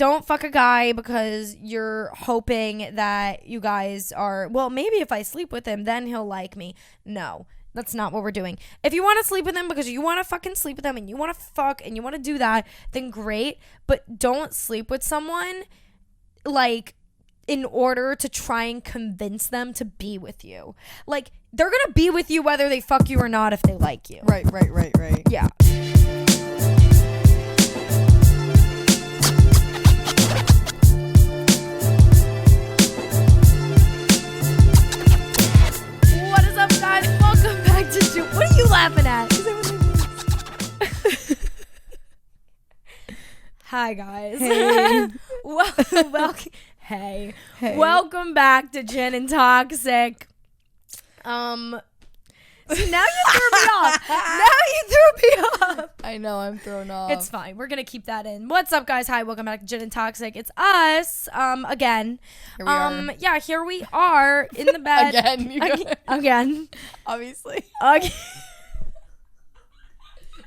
don't fuck a guy because you're hoping that you guys are, well, maybe if I sleep with him, then he'll like me. No, that's not what we're doing. If you want to sleep with him because you want to fucking sleep with him and you want to fuck and you want to do that, then great. But don't sleep with someone like in order to try and convince them to be with you. Like, they're gonna be with you whether they fuck you or not if they like you. Right. Yeah. What is up, guys? Welcome back to What are you laughing at? Hi, guys. Hey. Welcome. Hey. Welcome back to Gin and Toxic. See, now you threw me off. I know, I'm thrown off. It's fine. We're gonna keep that in. What's up, guys? Hi, welcome back to Gin and Toxic. It's us. Again. Here we are. Yeah, here we are in the bed. Again. Obviously. Again.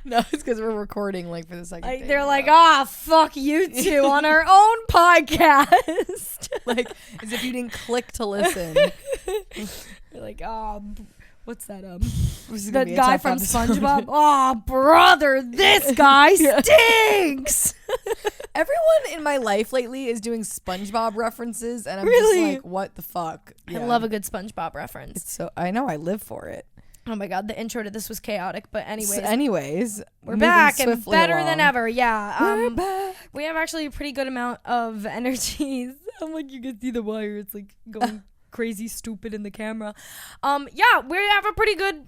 No, it's because we're recording like for the second day. They're like, fuck you two on our own podcast. Like, as if you didn't click to listen. They're like, what's that? This is gonna That be a guy tough from episode. SpongeBob. Oh, brother, this guy stinks. Everyone in my life lately is doing SpongeBob references, and I'm Really? just like, what the fuck? I love a good SpongeBob reference. It's so I know, I live for it. Oh my god, the intro to this was chaotic, but anyways. We're We're back and swiftly better along. than ever. Yeah. We're back. We have actually a pretty good amount of energy. I'm like, you can see the wire. It's like going crazy stupid in the camera. Yeah, we have a pretty good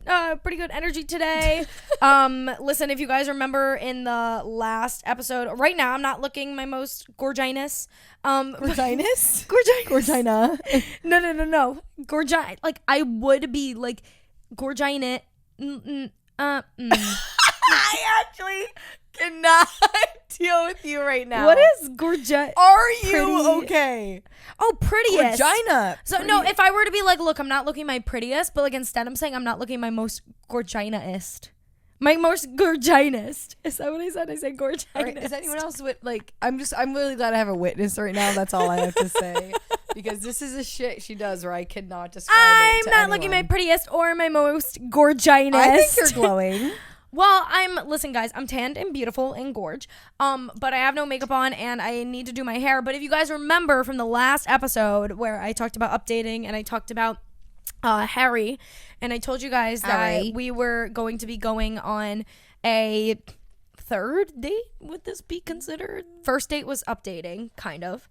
energy today. Listen, if you guys remember in the last episode, right now I'm not looking my most gorginous. Gorginous? Gorgina. No. Gorgina. Like, I would be like gorginate. I actually cannot deal with you right now. What is gorgeous? Are you okay? Oh, prettiest. Gorgina. So no, if I were to be like, look, I'm not looking my prettiest, but like instead I'm saying I'm not looking my most gorgina-ist. My most gorginest. Is that what I said? I said gorginest. Right. Is anyone else with like? I'm really glad I have a witness right now. That's all I have to say. Because this is a shit she does where I cannot describe it I'm to not anyone. looking my prettiest or my most gorginest. I think you're glowing. Well, listen, guys, I'm tanned and beautiful and gorge. But I have no makeup on and I need to do my hair. But if you guys remember from the last episode where I talked about updating and I talked about Harry, and I told you guys that we were going to be going on a third date. Would this be considered? First date was updating, kind of.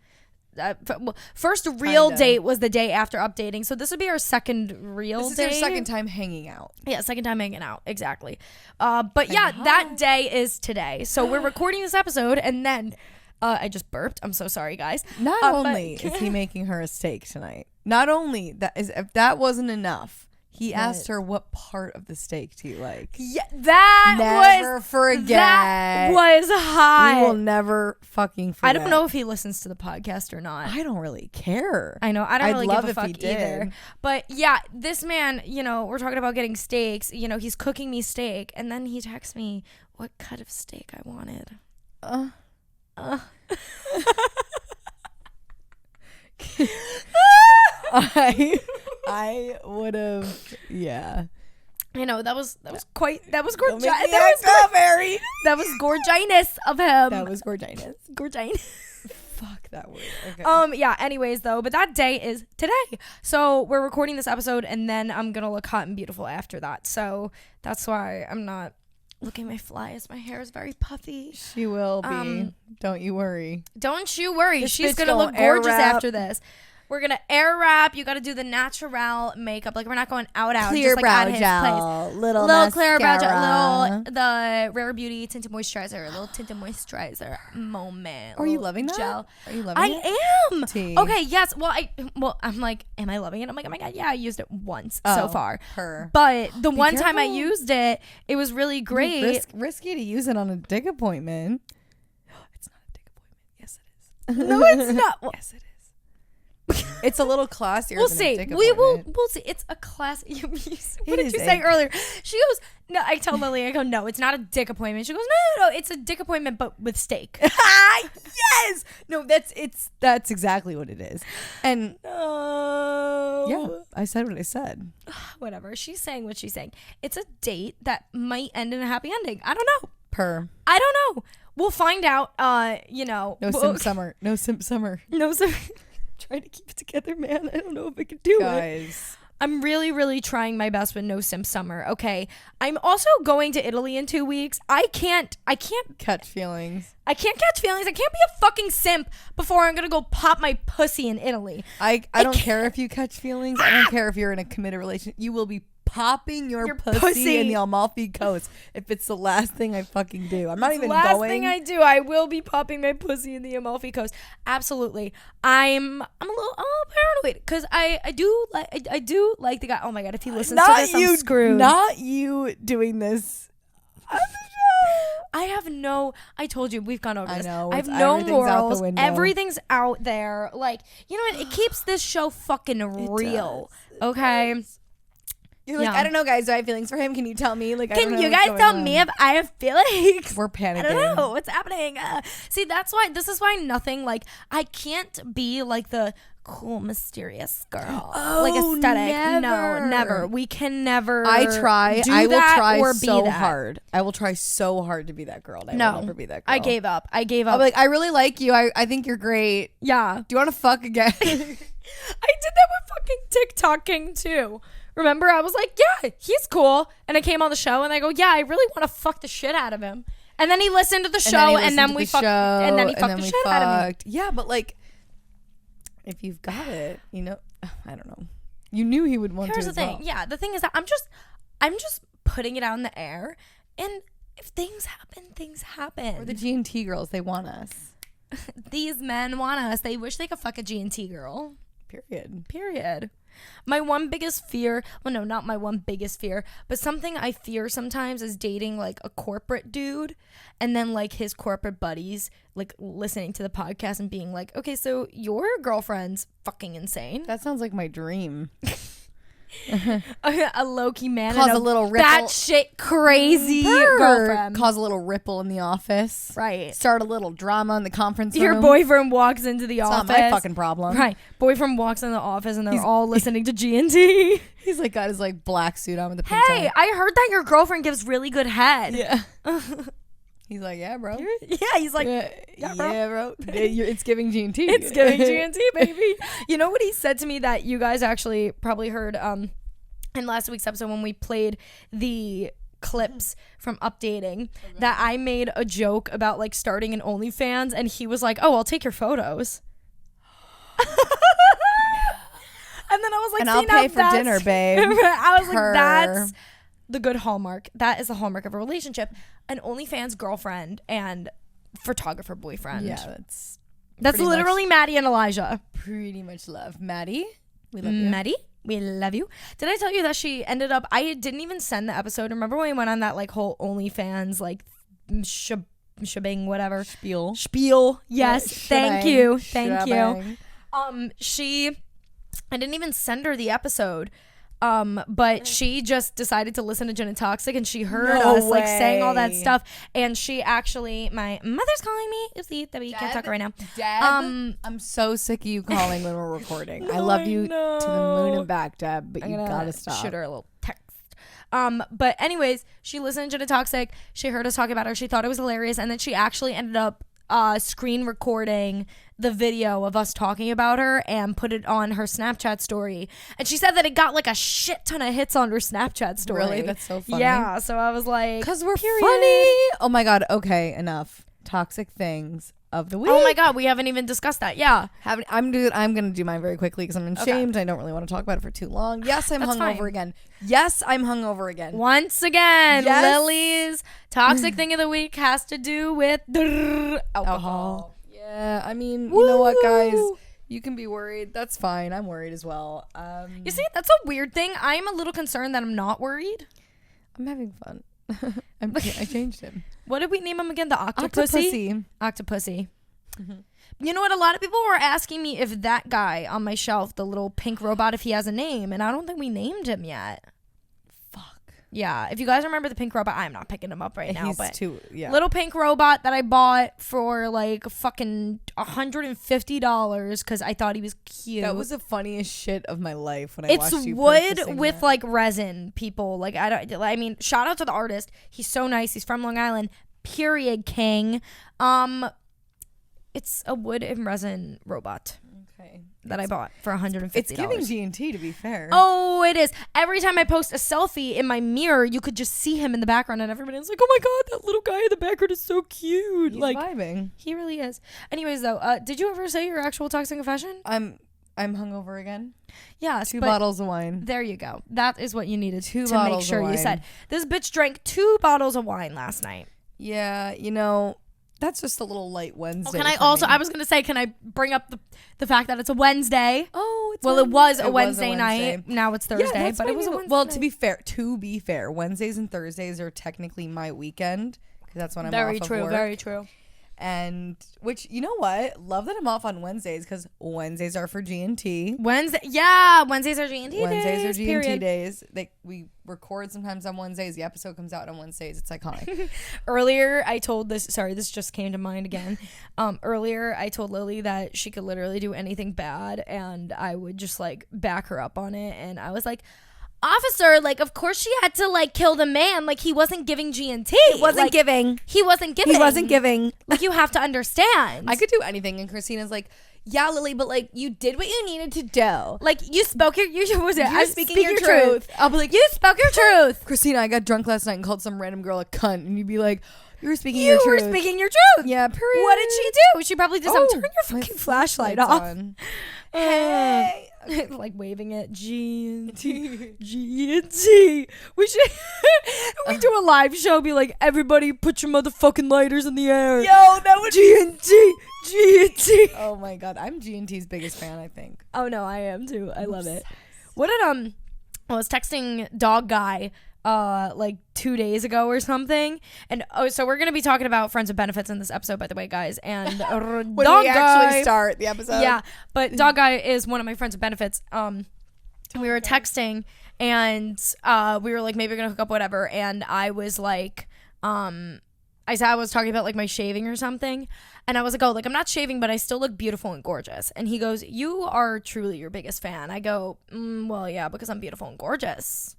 First real date was the day after updating, so this would be our second real date. This is your second time hanging out. Yeah, second time hanging out, exactly. But yeah, that day is today. So we're recording this episode, and then I just burped. I'm so sorry, guys. Not only is he making her a steak tonight, not only that is, if that wasn't enough, he asked her what part of the steak do you like. Yeah, that never was forget. That was hot. We will never fucking forget. I don't know if he listens to the podcast or not. I don't really care. I know. I don't really love give a fuck if he did. either. But yeah, this man, we're talking about getting steaks. He's cooking me steak, and then he texts me what cut of steak I wanted. I would have, yeah. I know that was gorgeous. That was gorginess of him. That was gorginess. Gorginess. Fuck that word. Okay. Yeah. Anyways, though, but that day is today. So we're recording this episode, and then I'm gonna look hot and beautiful after that. So that's why I'm not looking my flies. My hair is very puffy. She will be. Don't you worry. Don't you worry. This She's bitch gonna look gorgeous wrap. after this. We're gonna air wrap. You gotta do the natural makeup. Like, we're not going out. Clear just like brow at his gel. place. Little clear brow gel. mascara. The Rare Beauty tinted moisturizer. Little tinted moisturizer moment. Are you loving that? Gel. Are you loving it? I am. Tea. Okay. Yes. Well, I'm like, am I loving it? I'm like, oh my god, yeah. I used it once so far. But the one time I used it, it was really great. Risky to use it on a dick appointment. It's not a dick appointment. Yes, it is. No, it's not. Yes, it is. It's a little classier. We'll than see. A dick We'll appointment. see. It's a class. What It did is you say a- earlier? She goes, no. I tell Lily, I go, no, it's not a dick appointment. She goes, no, it's a dick appointment, but with steak. Yes. No, that's exactly what it is. And No. yeah, I said what I said. Whatever. She's saying what she's saying. It's a date that might end in a happy ending. I don't know. I don't know. We'll find out. No simp summer. No simp summer. No, sir. Trying to keep it together, man. I don't know if I can do it. Guys. I'm really, really trying my best with no simp summer. Okay. I'm also going to Italy in 2 weeks. I can't Catch feelings. I can't catch feelings. I can't be a fucking simp before I'm gonna go pop my pussy in Italy. I don't care if you catch feelings. I don't care if you're in a committed relationship. You will be popping your pussy in the Amalfi Coast if it's the last thing I fucking do. I'm not even last going. thing I do, I will be popping my pussy in the Amalfi Coast. Absolutely. I'm a little paranoid because I do like the guy. Oh my god, if he listens to this, I'm screwed. Not you doing this. I told you we've gone over this. I know. I have no Everything's out the morals. window. Everything's out there. Like, you know what? It keeps this show fucking real. Okay. You're like, Yeah. I don't know, guys. Do I have feelings for him? Can you tell me? Like, I don't Can know you what's guys tell going me on. if I have feelings? We're panicking. I don't know what's happening. See, this is why nothing, like, I can't be like the cool, mysterious girl. Like aesthetic. No, never. We can never. I try. do I will that try or be so that. hard. I will try so hard to be that girl. And I will never be that girl. I gave up. I'll be like, I really like you. I think you're great. Yeah. Do you want to fuck again? I did that with fucking TikToking too. Remember, I was like, yeah, he's cool. And I came on the show and I go, yeah, I really want to fuck the shit out of him. And then he listened to the show and then we fucked. And then he fucked the shit out of me. Yeah, but like, if you've got it, you know, I don't know. You knew he would want Here's to. the thing. Well. Yeah, the thing is that I'm just putting it out in the air. And if things happen, things happen. Or the G&T girls, they want us. These men want us. They wish they could fuck a G&T girl. Period. My one biggest fear, well, no, not my one biggest fear, but something I fear sometimes is dating like a corporate dude and then like his corporate buddies like listening to the podcast and being like, okay, so your girlfriend's fucking insane. That sounds like my dream. A low-key man Cause and a little ripple. that shit crazy girlfriend. Cause a little ripple in the office. Right. Start a little drama in the conference room. Your boyfriend walks into the office. It's not my fucking problem. Right. Boyfriend walks in the office and they're all listening to G&T. He's like got his like black suit on with the pink Hey, tie. I heard that your girlfriend gives really good head. Yeah. He's like, yeah, bro. Yeah, he's like, yeah, bro. It's giving G&T. It's giving G&T, baby. You know what he said to me that you guys actually probably heard in last week's episode when we played the clips from updating, that I made a joke about like starting an OnlyFans and he was like, oh, I'll take your photos. And then I was like, and I'll pay for dinner, babe. I was like, that's the good hallmark. That is the hallmark of a relationship. An OnlyFans girlfriend and photographer boyfriend. Yeah, that's literally Maddie and Elijah. Pretty much love. Maddie, we love you. Maddie, we love you. Did I tell you that she ended up, I didn't even send the episode. Remember when we went on that like whole OnlyFans like shebang, whatever. Spiel. Yes. Thank you. Thank you. I didn't even send her the episode. But she just decided to listen to Gin and Toxic and she heard us like saying all that stuff. And she actually, my mother's calling me. Oopsie, that we can't talk right now. Deb, I'm so sick of you calling when we're recording. I love you to the moon and back, Deb, but you gotta stop. Shoot her a little text. But anyways, she listened to Gin and Toxic. She heard us talk about her. She thought it was hilarious. And then she actually ended up screen recording the video of us talking about her and put it on her Snapchat story. And she said that it got like a shit ton of hits on her Snapchat story. Really? That's so funny. Yeah, so I was like, because we're funny. Oh my god. Okay, enough. Toxic things of the week. Oh my god, we haven't even discussed that. Yeah. I'm gonna do mine very quickly because I'm ashamed. Okay. I don't really want to talk about it for too long. Yes, I'm hungover again. Yes, I'm hungover again. Once again, yes. Lily's toxic thing of the week has to do with alcohol. Yeah, I mean, you know what, guys? You can be worried. That's fine. I'm worried as well. You see, that's a weird thing. I'm a little concerned that I'm not worried. I'm having fun. I changed him. What did we name him again? The Octopussy? Octopussy. Mm-hmm. You know what? A lot of people were asking me if that guy on my shelf, the little pink robot, if he has a name, and I don't think we named him yet. Fuck. Yeah, if you guys remember the pink robot, I'm not picking him up right now, He's but too, little pink robot that I bought for like fucking $150 because I thought he was cute. That was the funniest shit of my life when I watched It's you wood purchasing with that. like resin, people. Like I mean, shout out to the artist. He's so nice. He's from Long Island. Period, king. It's a wood and resin robot. Okay. That I bought for $150. It's giving G&T, to be fair. Oh, it is. Every time I post a selfie in my mirror, you could just see him in the background, and everybody's like, "Oh my god, that little guy in the background is so cute." He's like vibing. he really is. Anyways, though, did you ever say your actual toxic confession? I'm hungover again. Yes. 2 bottles of wine. There you go. That is what you needed Two to bottles make sure of you wine. said. This bitch drank 2 bottles of wine last night. Yeah, you know, that's just a little light Wednesday. Can I for also? me. I was gonna say, can I bring up the fact that it's a Wednesday? Oh, it's Well, it was a It Wednesday night. Now it's Thursday, that's but what it was I a mean. Wednesday. Well, night. to be fair, Wednesdays and Thursdays are technically my weekend because that's when I'm very off true. of work. Very true. And which, you know what? Love that I'm off on Wednesdays because Wednesdays are for G&T. Wednesdays are G&T Wednesdays days. are G&T period. days. We record sometimes on Wednesdays. The episode comes out on Wednesdays. It's iconic. Earlier, I told this. Sorry, this just came to mind again. Earlier, I told Lily that she could literally do anything bad, and I would just like back her up on it. And I was like, "Officer, like, of course she had to like kill the man. Like, he wasn't giving G&T. He wasn't giving. He wasn't giving. He wasn't giving. Like, you have to understand. I could do anything. And Christina's like, yeah, Lily, but like you did what you needed to do. like you spoke your was it? You're I'm speaking speaking your truth. I'll be like, you spoke your truth. Christina, I got drunk last night and called some random girl a cunt, and you'd be like, you were speaking You your were truth. speaking your truth. Yeah, period. What did she do? She probably did something. Turn your my fucking flashlight light's off. on. Hey. Like waving it. G&T. G&T. We should we do a live show, be like, everybody put your motherfucking lighters in the air. Yo, that would G&T. G&T. Oh my god, I'm G&T's biggest fan, I think. Oh no, I am too. I love it. What did I was texting dog guy like 2 days ago or something, and so we're gonna be talking about friends with benefits in this episode, by the way, guys. And When dog we guy, actually start the episode. yeah, but dog guy is one of my friends with benefits. We were texting, and we were like, maybe we're gonna hook up, whatever. And I was like, I said I was talking about like my shaving or something, and I was like, oh, like I'm not shaving, but I still look beautiful and gorgeous. And he goes, you are truly your biggest fan. I go, well, yeah, because I'm beautiful and gorgeous.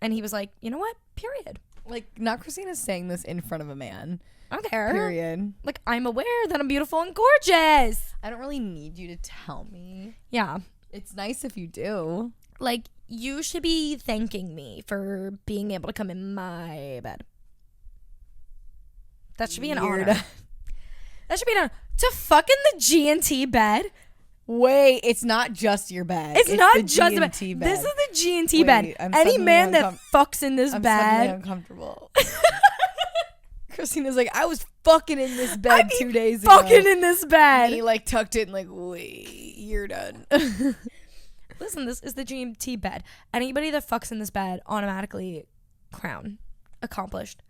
And he was like, you know what? Period. Like, not Christina saying this in front of a man. I don't care. Period. Like, I'm aware that I'm beautiful and gorgeous. I don't really need you to tell me. Yeah. It's nice if you do. Like, you should be thanking me for being able to come in my bed. That should be an Weird. honor. That should be an honor. To fuck in the G&T bed? Wait, it's not just your bed. It's not the just the bed. G&T This is the G&T Wait, bed. I'm Any suddenly man that fucks in this I'm suddenly bed. uncomfortable. Christina's like, I was fucking in this I bed be 2 days ago. fucking in this And bed. he like tucked it and like, wait, you're done. Listen, this is the G&T bed. Anybody that fucks in this bed automatically crown accomplished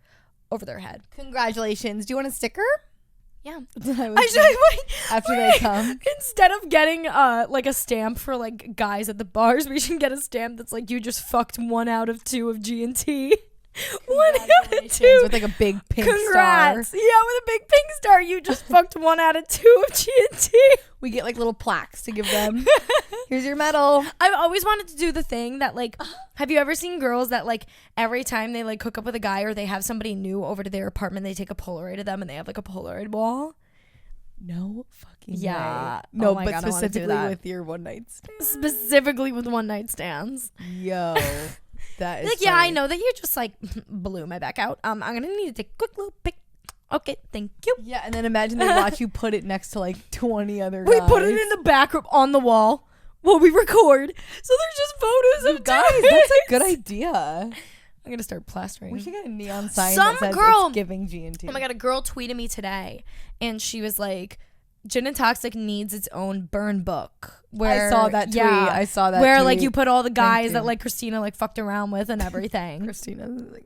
over their head. Congratulations. Do you want a sticker? Yeah. I should after they come. Instead of getting like a stamp for like guys at the bars, we should get a stamp that's like, you just fucked 1 out of 2 of G&T. 1 out of 2 with like a big pink Congrats. star. Yeah, with a big pink star. You just fucked 1 out of 2 of G&T. We get like little plaques to give them. Here's your medal. I've always wanted to do the thing that like, have you ever seen girls that like every time they like hook up with a guy or they have somebody new over to their apartment, they take a Polaroid of them and they have like a Polaroid wall? No fucking Yeah. way. No, Oh my but God, I wanna do specifically that. with your one night stand. Specifically with one night stands. Yo. That is Like, yeah, I funny. know that you just like blew my back out. I'm gonna need to take a quick little pic. Okay, thank you. Yeah, and then imagine they watch you put it next to like 20 other We guys. put it in the back room on the wall while we record. So there's just photos of guys. dudes. That's a good idea. I'm gonna start plastering. We should get a neon sign Some that says girl- it's giving G&T. Oh my God, a girl tweeted me today and she was like, Gin and Toxic needs its own burn book. Where, I saw that tweet. Yeah, I saw that where tweet. like you put all the guys you. that like Christina like fucked around with and everything. Christina like,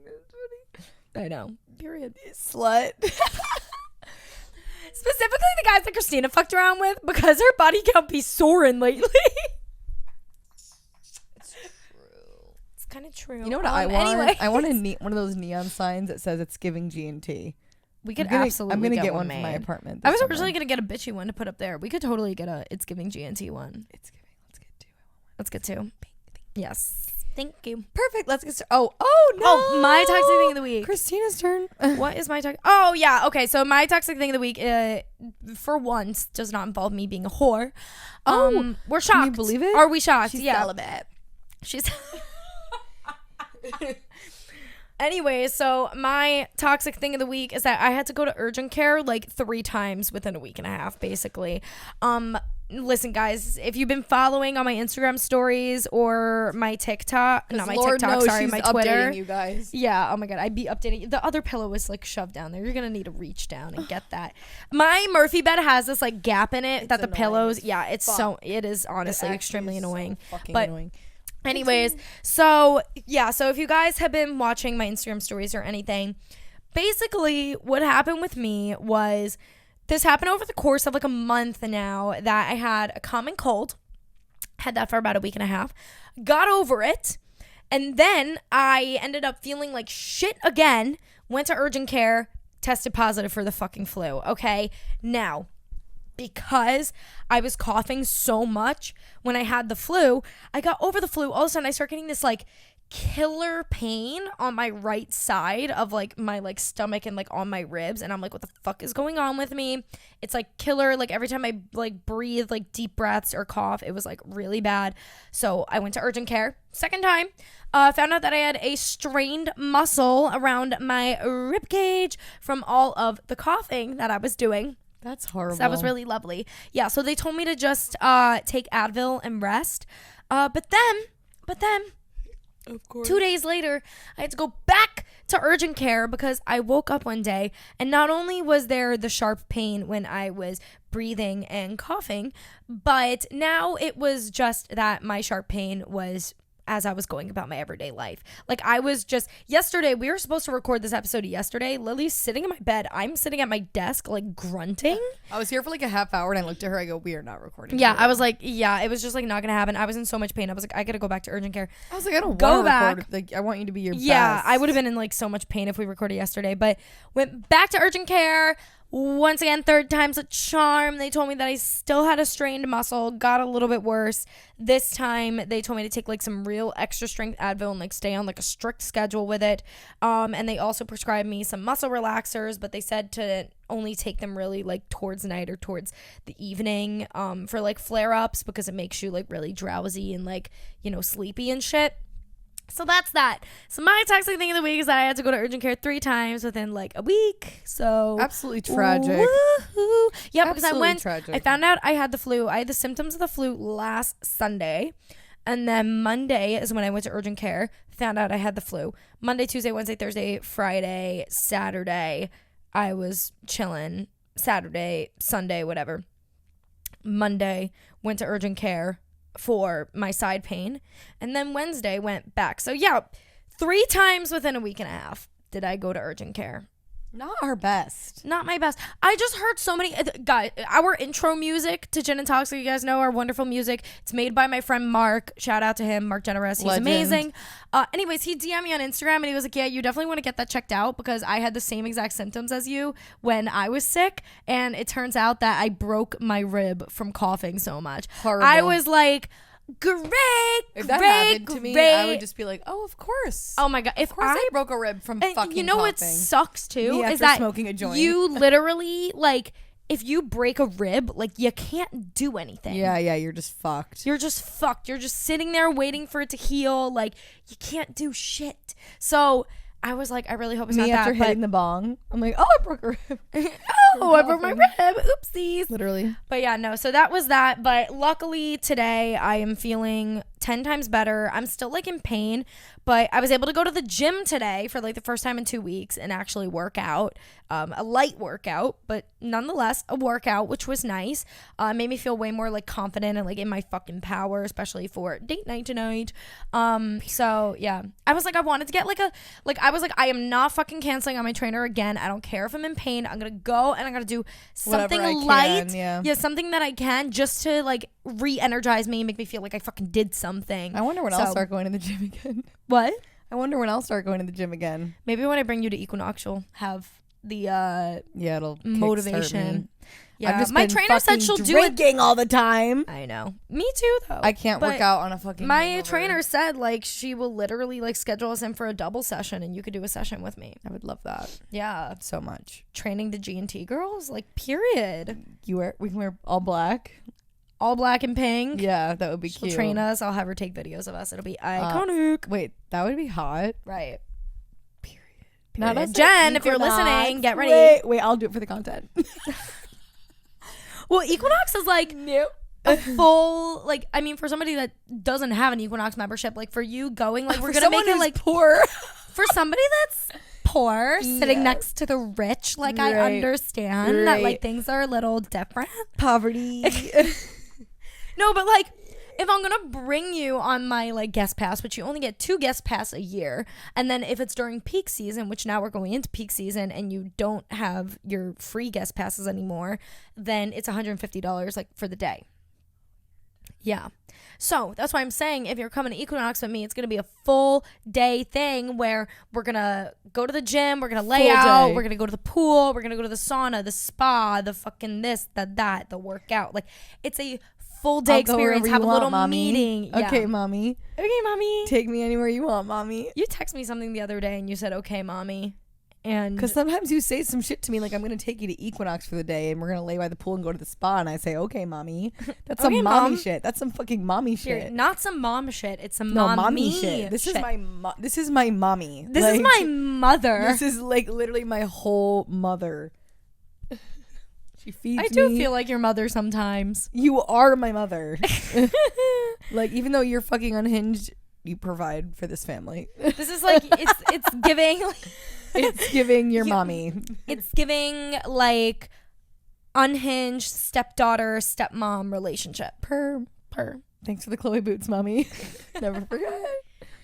I know. Period. slut. Specifically the guys that Christina fucked around with, because her body count be soaring lately. It's true. It's kind of true. You know what I want? Anyway. I want one of those neon signs that says it's giving G&T. We could I'm absolutely gonna get one made. for my apartment. I was originally gonna get a bitchy one to put up there. We could totally get a It's Giving GNT one. It's giving. Let's get two. Yes. Thank you. Perfect. Let's get started. Oh no. Oh, my toxic thing of the week. Christina's turn. What is my toxic? Oh yeah. Okay. So my toxic thing of the week, for once, does not involve me being a whore. We're shocked. Can you believe it? Are we shocked? She's yeah. celibate. She's. Anyway, so my toxic thing of the week is that I had to go to urgent care like 3 times within a week and a half, basically. Listen, guys, if you've been following on my Instagram stories or my TikTok, not my Lord TikTok, knows sorry, she's my Twitter. updating you guys. Yeah, oh my God, I'd be updating. The other pillow was like shoved down there. You're gonna need to reach down and get that. My Murphy bed has this like gap in it that the pillows. Yeah, it is honestly extremely annoying. So fucking but annoying. anyways, so if you guys have been watching my Instagram stories or anything, basically what happened with me was this happened over the course of like a month now that I had a common cold. Had that for about a week and a half. Got over it. And then I ended up feeling like shit again. Went to urgent care. Tested positive for the fucking flu. Okay. Now, because I was coughing so much when I had the flu, I got over the flu. All of a sudden I start getting this like killer pain on my right side of like my like stomach and like on my ribs, and I'm like, what the fuck is going on with me? It's like killer. Like every time I like breathe like deep breaths or cough, it was like really bad. So I went to urgent care second time. Found out that I had a strained muscle around my rib cage from all of the coughing that I was doing. That's horrible. So that was really lovely. Yeah, so they told me to just take Advil and rest. But then of course, 2 days later, I had to go back to urgent care because I woke up one day and not only was there the sharp pain when I was breathing and coughing, but now it was just that my sharp pain was as I was going about my everyday life. Like I was just, yesterday, we were supposed to record this episode yesterday. Lily's sitting in my bed. I'm sitting at my desk, like grunting. I was here for like a half hour and I looked at her. I go, we are not recording. Yeah, I was like, yeah, it was just like not gonna happen. I was in so much pain. I was like, I gotta go back to urgent care. I was like, I don't go want to back. record. Like, I want you to be your best. Yeah, I would have been in like so much pain if we recorded yesterday, but went back to urgent care. Once again, third time's a charm. They told me that I still had a strained muscle, got a little bit worse. This time, they told me to take like some real extra strength Advil and like stay on like a strict schedule with it. And they also prescribed me some muscle relaxers, but they said to only take them really like towards night or towards the evening for like flare-ups because it makes you like really drowsy and like, you know, sleepy and shit. So that's that. So my toxic thing of the week is that I had to go to urgent care 3 times within like a week. So absolutely tragic. Woo-hoo. Yeah, because I found out I had the flu. I had the symptoms of the flu last Sunday. And then Monday is when I went to urgent care. Found out I had the flu. Monday, Tuesday, Wednesday, Thursday, Friday, Saturday, I was chilling. Saturday, Sunday, whatever. Monday, went to urgent care for my side pain, and then Wednesday went back. So yeah, 3 times within a week and a half did I go to urgent care. Not our best. Not my best. I just heard so many guys. Our intro music to Gin and Toxic, you guys know our wonderful music. It's made by my friend Mark. Shout out to him, Mark Generous. He's Legend. amazing. Anyways, he DM'd me on Instagram and he was like, yeah, you definitely want to get that checked out because I had the same exact symptoms as you when I was sick, and it turns out that I broke my rib from coughing so much. Horrible. I was like, if that happened to me, I would just be like, oh, of course. Oh my God. Of course I broke a rib from fucking you know coughing. what sucks too Me is that smoking a joint. you literally like if you break a rib, like you can't do anything. Yeah, you're just fucked. You're just fucked. You're just sitting there waiting for it to heal. Like you can't do shit. So I was like, I really hope it's not that. After hitting the bong, I'm like, oh, I broke a rib. Oh, I broke my rib. Oopsies. Literally. But yeah, no. So that was that. But luckily today I am feeling 10 times better. I'm still like in pain, but I was able to go to the gym today for like the first time in 2 weeks and actually work out. A light workout, but nonetheless a workout, which was nice. Made me feel way more like confident and like in my fucking power, especially for date night tonight. So yeah, I was like, I wanted to get I am not fucking canceling on my trainer again. I don't care if I'm in pain. I'm gonna go and I'm gonna do something light. Yeah, something that I can just to like re-energize me and make me feel like I fucking did something. I wonder when I'll start going to the gym again. What? I wonder when I'll start going to the gym again. Maybe when I bring you to Equinox, you'll have the it'll motivation. Yeah, I've just my been trainer said she'll do it drinking all the time. I know. Me too, though. I can't work out on a fucking My hangover. trainer said like she will literally like schedule us in for a double session and you could do a session with me. I would love that. Yeah, so much. Training the G&T girls, like period. We can wear all black. All black and pink. Yeah, that would be She'll cute. train us. I'll have her take videos of us. It'll be iconic. Wait, that would be hot. Right. Not us Jen, if you're listening, get ready. Wait, I'll do it for the content. Well, Equinox is like a full, like, I mean, for somebody that doesn't have an Equinox membership, like for you going, like we're gonna make it like poor. For somebody that's poor, sitting next to the rich, like I understand that like things are a little different. Poverty. No, but like if I'm gonna bring you on my like guest pass, which you only get 2 guest pass a year, and then if it's during peak season, which now we're going into peak season and you don't have your free guest passes anymore, then it's $150 like for the day. Yeah. So that's why I'm saying if you're coming to Equinox with me, it's going to be a full day thing where we're going to go to the gym, we're going to lay out, we're going to go to the pool, we're going to go to the sauna, the spa, the fucking this, the workout. Like it's a full day experience. Have a little meeting. Okay, mommy. Okay, mommy. Take me anywhere you want, mommy. You text me something the other day and you said, okay, mommy. And because sometimes you say some shit to me like I'm going to take you to Equinox for the day and we're going to lay by the pool and go to the spa, and I say, okay, mommy. That's some mommy shit. That's some fucking mommy shit. Not some mom shit. It's some mommy shit. This is my mommy. This is my mother. This is like literally my whole mother. She feeds me. I do feel like your mother sometimes. You are my mother. Like even though you're fucking unhinged, you provide for this family. This is like it's giving. It's giving your mommy. It's giving like unhinged stepdaughter stepmom relationship. Per. Thanks for the Chloe boots, mommy. Never forget.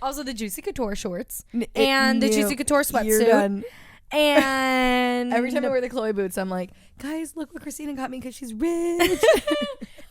Also the Juicy Couture shorts and the Juicy Couture sweatsuit. You're done. And every time I wear the Chloe boots, I'm like, guys, look what Christina got me because she's rich.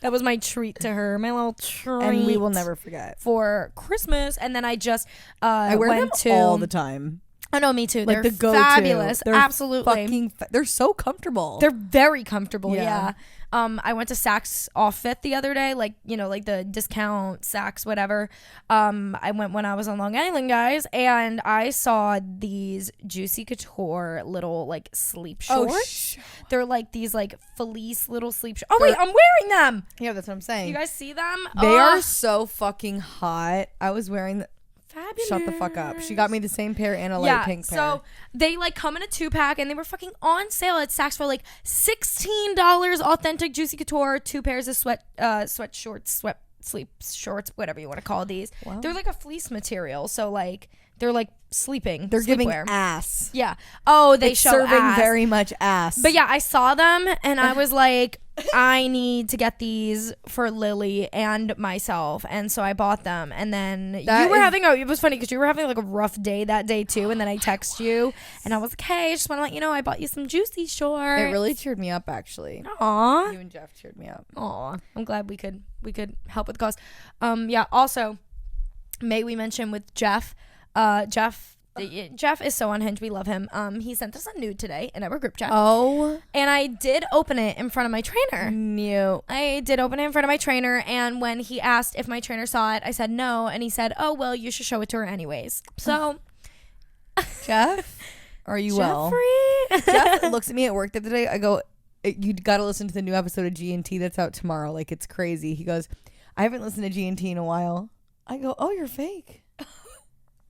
That was my treat to her, my little treat. And we will never forget. For Christmas. And then I just I wear them all the time. Oh no, me too. Like they're fabulous. They're absolutely. They're so comfortable. They're very comfortable. Yeah. I went to Saks Off Fifth the other day, like, you know, like the discount Saks, whatever. I went when I was on Long Island, guys, and I saw these Juicy Couture little like sleep shorts. They're like these like fleece little sleep shorts. Oh wait, I'm wearing them. Yeah, that's what I'm saying. You guys see them? They are so fucking hot. I was wearing fabulous. Shut the fuck up. She got me the same pair and a light pink pair. So they like come in a 2-pack and they were fucking on sale at Saks for like $16. Authentic Juicy Couture, 2 pairs of sweat sleep shorts, whatever you want to call these. Wow. They're like a fleece material, so like they're like sleeping. They're giving ass. Yeah. Oh, they it's show serving ass. Very much ass. But yeah, I saw them and I was like, I need to get for Lily and myself, and so I bought them. And then it was funny because you were having like a rough day that day too, and then I text you and I was like, hey, I just want to let you know I bought you some Juicy shorts. It really cheered me up, actually. Aw. You and Jeff cheered me up. Aw. I'm glad we could help with the cause. Yeah, also may we mention with Jeff is so unhinged. We love him. He sent us a nude today in our group chat. Oh. And I did open it in front of my trainer. No. I did open it in front of my trainer, and when he asked if my trainer saw it, I said no, and he said, oh, well, you should show it to her anyways. So, Jeff, are you Jeffrey? well? Jeff looks at me at work the other day. I go, you got to listen to the new episode of G&T that's out tomorrow. Like, it's crazy. He goes, I haven't listened to G&T in a while. I go, oh, you're fake.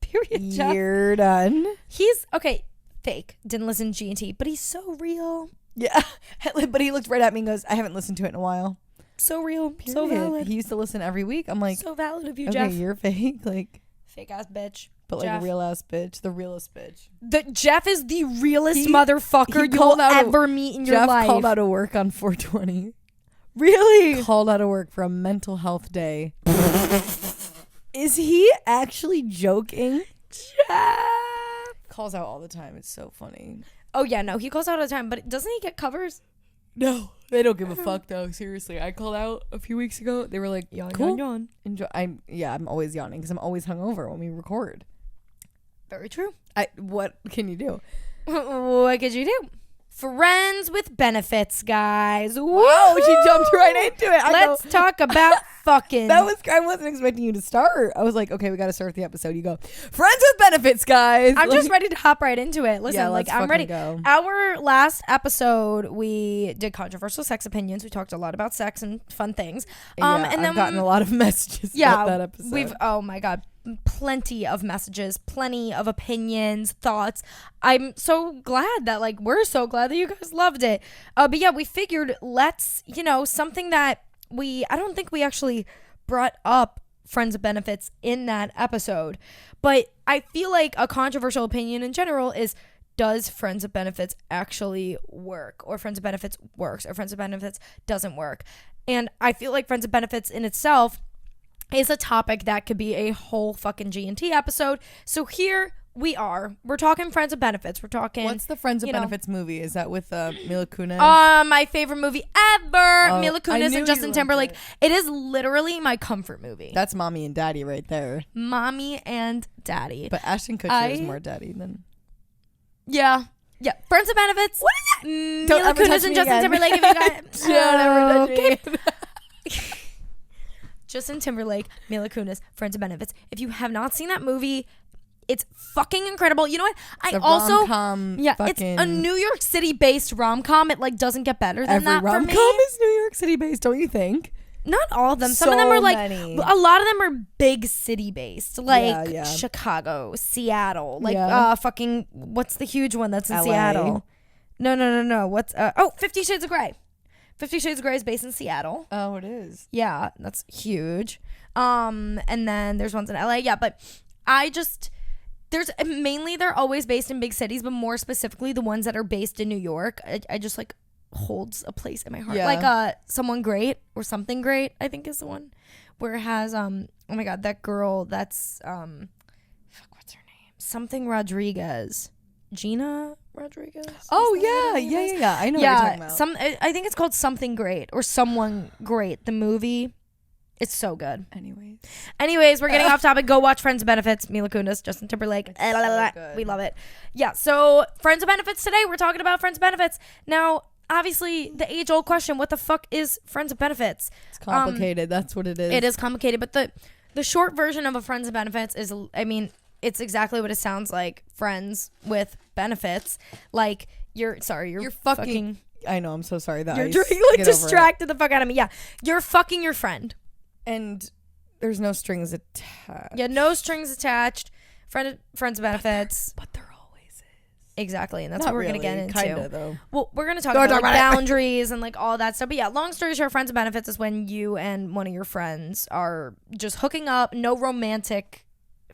Period, Jeff. You're done. He's fake. Didn't listen to G&T, but he's so real. Yeah. But he looked right at me and goes, I haven't listened to it in a while. So real. So Period. valid. He used to listen every week. I'm like, So valid of you, okay, Jeff. you're fake. Like, Fake ass bitch. but like Jeff. a real ass bitch. The realest bitch. Jeff is the realest He motherfucker you'll called out ever meet in your Jeff life. called out of work on 420. Really? Called out of work for a mental health day. Is he actually joking? Jeff. Calls out all the time. It's so funny. Oh yeah, no, he calls out all the time, but doesn't he get covers? No, they don't give a fuck though. Seriously, I called out a few weeks ago. They were like, Yawn, "Cool, yawn, yawn. enjoy." I'm always yawning because I'm always hungover when we record. Very true. What can you do? What could you do? Friends with benefits, guys. Whoa, she jumped right into it. Let's talk about fucking. I wasn't expecting you to start. I was like, okay, we got to start the episode. You go, friends with benefits, guys. I'm just ready to hop right into it. Listen, Yeah, like let's I'm ready. fucking go. Our last episode, we did controversial sex opinions. We talked a lot about sex and fun things. Yeah, and then I've gotten a lot of messages yeah, about that episode. oh my god, plenty of messages, plenty of opinions, thoughts. I'm so glad that we're so glad that you guys loved it. But yeah, we figured let's, something that I don't think we actually brought up friends of benefits in that episode, but I feel like a controversial opinion in general is, does friends of benefits actually work, or friends of benefits works, or friends of benefits doesn't work? And I feel like friends of benefits in itself is a topic that could be a whole fucking G&T episode. So here we are. We're talking friends of benefits. We're talking. What's the Friends of Benefits movie? Is that with Mila Kunis? My favorite movie ever. Oh, Mila I Kunis knew and you Justin liked Timberlake. it. It is literally my comfort movie. That's mommy and daddy right there. Mommy and daddy. But Ashton Kutcher is more daddy than. Yeah. Yeah. Friends of benefits. What is that? Mila Kunis and Justin Timberlake. If you got Don't ever touch me. Justin Timberlake, Mila Kunis, Friends of Benefits. If you have not seen that movie, it's fucking incredible. You know what? It's a rom-com it's a New York City based rom-com. It doesn't get better than that for rom-com me. is New York City based, don't you think? Not all of them. Some of So them are many. a lot of them are big city based, like Yeah. Chicago, Seattle, Yeah. fucking what's the huge one that's in LA. Seattle? No. What's 50 Shades of Grey. 50 Shades of Grey is based in Seattle. Oh, it is. Yeah, that's huge. And then there's ones in LA. Yeah, but they're always based in big cities, but more specifically the ones that are based in New York. I just holds a place in my heart. Yeah. Like Someone Great or Something Great, I think is the one where it has oh my god, that girl that's what's her name? Something Rodriguez. Gina Rodriguez? Oh, Is that what yeah. her name is? I know what you're talking about. I think it's called Something Great or Someone Great, the movie. It's so good. Anyways, we're getting off topic. Go watch Friends of Benefits. Mila Kunis, Justin Timberlake. so good. We love it. Yeah, so Friends of Benefits today. We're talking about Friends of Benefits. Now, obviously, the age-old question, what the fuck is Friends of Benefits? It's complicated. That's what it is. It is complicated, but the short version of a Friends of Benefits is, it's exactly what it sounds like. Friends with benefits. Like, you're fucking I know. I'm so sorry that you're get over it. distracted the fuck out of me. Yeah, you're fucking your friend. And there's no strings attached. Yeah, no strings attached. Friends of benefits. But there always is. Exactly, and that's Not what we're gonna get really, into. kinda, though. Well, we're gonna talk Don't about talk about it. boundaries and all that stuff. But yeah, long story short, friends of benefits is when you and one of your friends are just hooking up, no romantic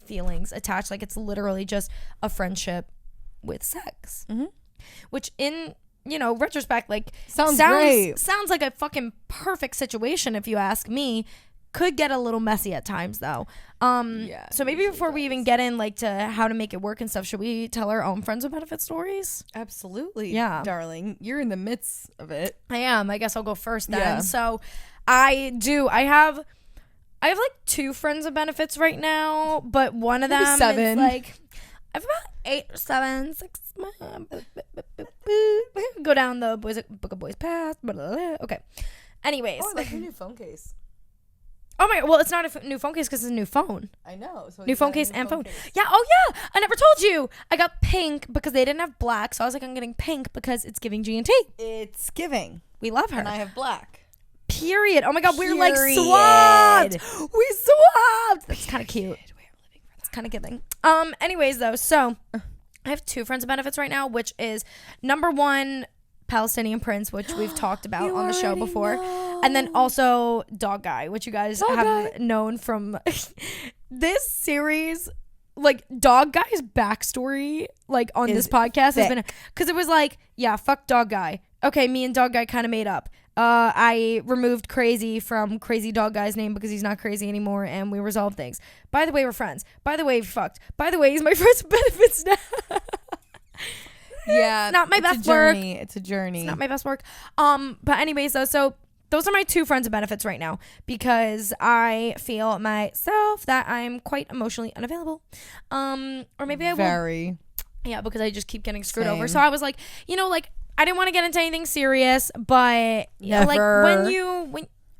feelings attached. Like, it's literally just a friendship with sex. Mm-hmm. Which in retrospect, Sounds great. Sounds like a fucking perfect situation if you ask me. Could get a little messy at times though. Yeah, So maybe before we even get in to how to make it work and stuff, should we tell our own friends with benefit stories? Absolutely. Yeah. Darling. You're in the midst of it. I am. I guess I'll go first then. Yeah. So I have 2 friends of benefits right now, but one of them Maybe 7. is I have about 8 or 7, 6. Go down the book of boys past. Okay. Anyways. Oh, I like your new phone case. Oh my god, well, it's not a new phone case because it's a new phone. I know. So New phone case and phone. Yeah, oh yeah. I never told you. I got pink because they didn't have black. So I was like, I'm getting pink because it's giving G&T. It's giving. We love her. And I have black. Period. Oh my god, we're Period. swapped. We swapped. That's kind of cute. It's kind of giving. Anyways though, so I have 2 friends of benefits right now, which is number 1, Palestinian Prince, which we've talked about You on the show already before. know. And then also Dog Guy, which you guys have known from this series. Like, Dog Guy's backstory, like, on this podcast has been, because it was like, yeah, fuck Dog Guy. Okay, me and Dog Guy kind of made up. I removed Crazy from Crazy Dog Guy's name because he's not crazy anymore, and we resolved things. By the way, we're friends. By the way, we fucked. By the way, he's my friends with benefits now. Yeah, not my best work. It's a journey. It's not my best work. But anyways, though, so those are my 2 friends of benefits right now because I feel myself that I'm quite emotionally unavailable. Or maybe I will. Very. Yeah, because I just keep getting screwed over. Same. So I was like, like, I didn't want to get into anything serious, but like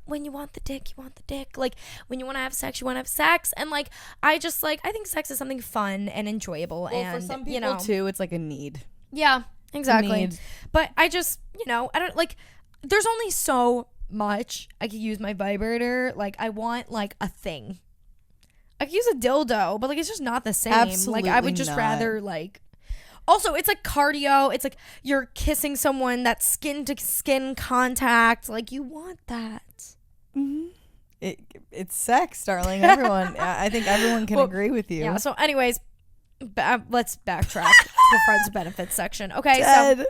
when you want the dick, you want the dick. Like, when you want to have sex, you want to have sex. And like, I think sex is something fun and enjoyable. Well, and for some people too, it's like a need. Yeah, exactly. Need. But I just, I don't like. There's only so much I could use my vibrator. Like, I want like a thing. I could use a dildo, but like, it's just not the same. Absolutely like, I would just not. rather like. Also, it's like cardio. It's like you're kissing someone that's skin to skin contact. Like, you want that. Mm-hmm. It's sex, darling. Everyone, I think everyone can agree with you. Yeah. So, anyways, let's backtrack to the friends benefits section. Okay. Dead.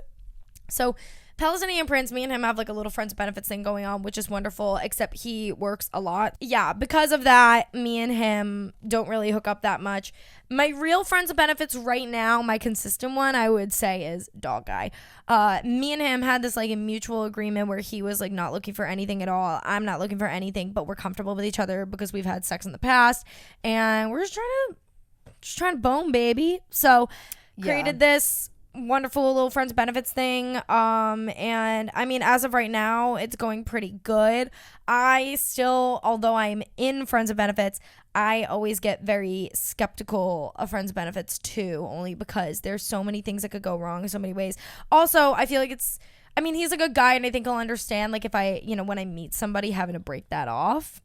So Palestinian Prince, me and him have like a little friends benefits thing going on, which is wonderful, except he works a lot. Yeah, because of that, me and him don't really hook up that much. My real friends of benefits right now, my consistent one, I would say, is Dog Guy. Me and him had this like a mutual agreement where he was like not looking for anything at all. I'm not looking for anything, but we're comfortable with each other because we've had sex in the past, and we're just trying to bone, baby. So created this wonderful little friends benefits thing, and I mean, as of right now, it's going pretty good. I still, although I'm in friends of benefits, I always get very skeptical of friends of benefits too, only because there's so many things that could go wrong in so many ways. Also, I feel like he's a good guy, and I think he'll understand, like, if I, when I meet somebody, having to break that off.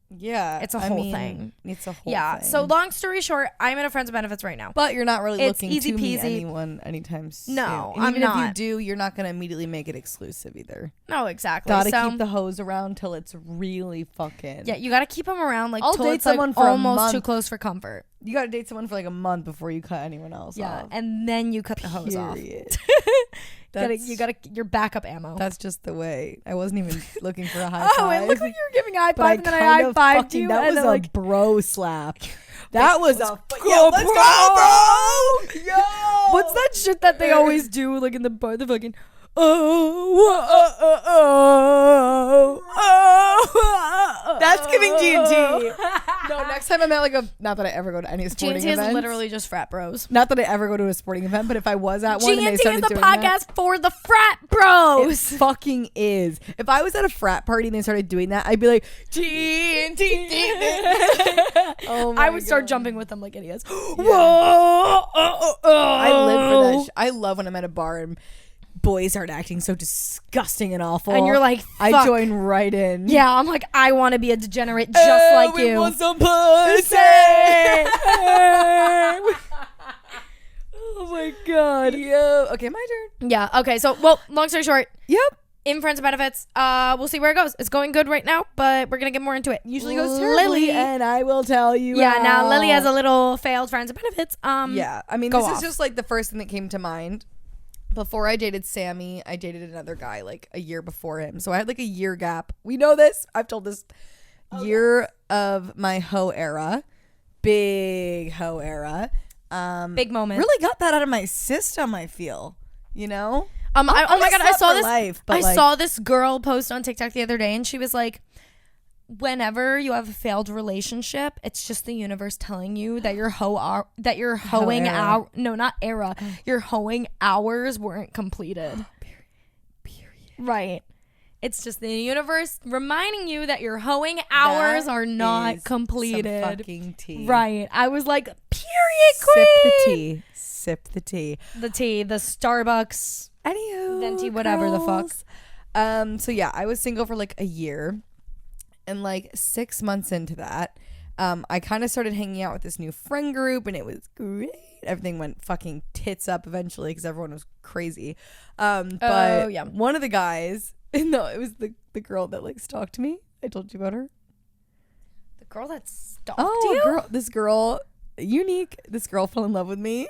Yeah, it's a whole thing. It's a whole thing. So long story short, I'm in a friends of benefits right now. But you're not really looking easy to meet peasy. anyone anytime soon. No, and I'm even not. if you do, you're not gonna immediately make it exclusive either. No, exactly. Gotta keep the hose around till it's really fucking. Yeah, you gotta keep them around like I'll till date it's like someone for a almost month. too close for comfort. You gotta date someone for like a month before you cut anyone else off. And then you cut the hose off. You gotta your backup ammo. That's just the way. I wasn't even looking for a high Oh, five. and look what you're giving high But five, and then I high fived you. That and was then, a bro slap. That was a go, let's go, bro. Yo, what's that shit that they always do, like in the bar? The fucking that's giving G&T. No, next time I'm at like not that I ever go to any sporting G&T events. is literally just frat bros. Not that I ever go to a sporting event, but if I was at one and they G&T started is the doing podcast for the frat bros. It fucking is. If I was at a frat party and they started doing that, I'd be like, G&T. Oh my I would start God. jumping with them like idiots. Whoa! I live for that. I love when I'm at a bar and boys start acting so disgusting and awful, and you're like, fuck. I join right in. Yeah, I'm like, I want to be a degenerate just like we you. Want some pussy. Oh my God. Yo. Okay, my turn. Yeah. Okay. So, well, long story short. Yep. In friends of benefits, we'll see where it goes. It's going good right now, but we're gonna get more into it. Usually goes terribly, Lily, and I will tell you. Yeah. Now how. Lily has a little failed friends of benefits. Yeah. I mean, go this off. is just like the first thing that came to mind. Before I dated Sammy, I dated another guy like a year before him. So I had like a year gap. We know this. I've told this year of my hoe era. Big hoe era. Big moment. Really got that out of my system, I feel. You know? Oh my God, I saw this. Life, I saw this girl post on TikTok the other day, and she was like, whenever you have a failed relationship, it's just the universe telling you that your your hoeing out. No, not era. Your hoeing hours weren't completed. Period. Right. It's just the universe reminding you that your hoeing hours are not completed. Some fucking tea. Right. I was like, period, queen. Sip the tea. The tea. The Starbucks. Anywho, Venti, whatever the fuck. So yeah, I was single for like a year. And like 6 months into that, I kind of started hanging out with this new friend group, and it was great. Everything went fucking tits up eventually because everyone was crazy. But one of the guys, no, it was the girl that like stalked me. I told you about her. The girl that stalked you? This girl, unique. This girl fell in love with me.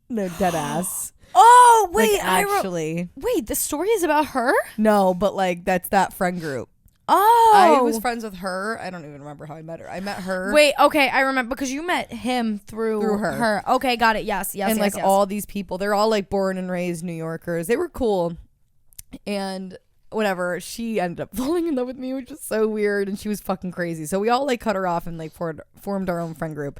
No, dead ass. Oh, wait. Like, actually. Wait, the story is about her? No, but like that's that friend group. Oh. I was friends with her. I don't even remember how I met her. I met her. Wait, okay. I remember because you met him through her. Okay, got it. Yes. And like all these people, they're all like born and raised New Yorkers. They were cool. And whatever, she ended up falling in love with me, which was so weird. And she was fucking crazy. So we all like cut her off and like formed our own friend group.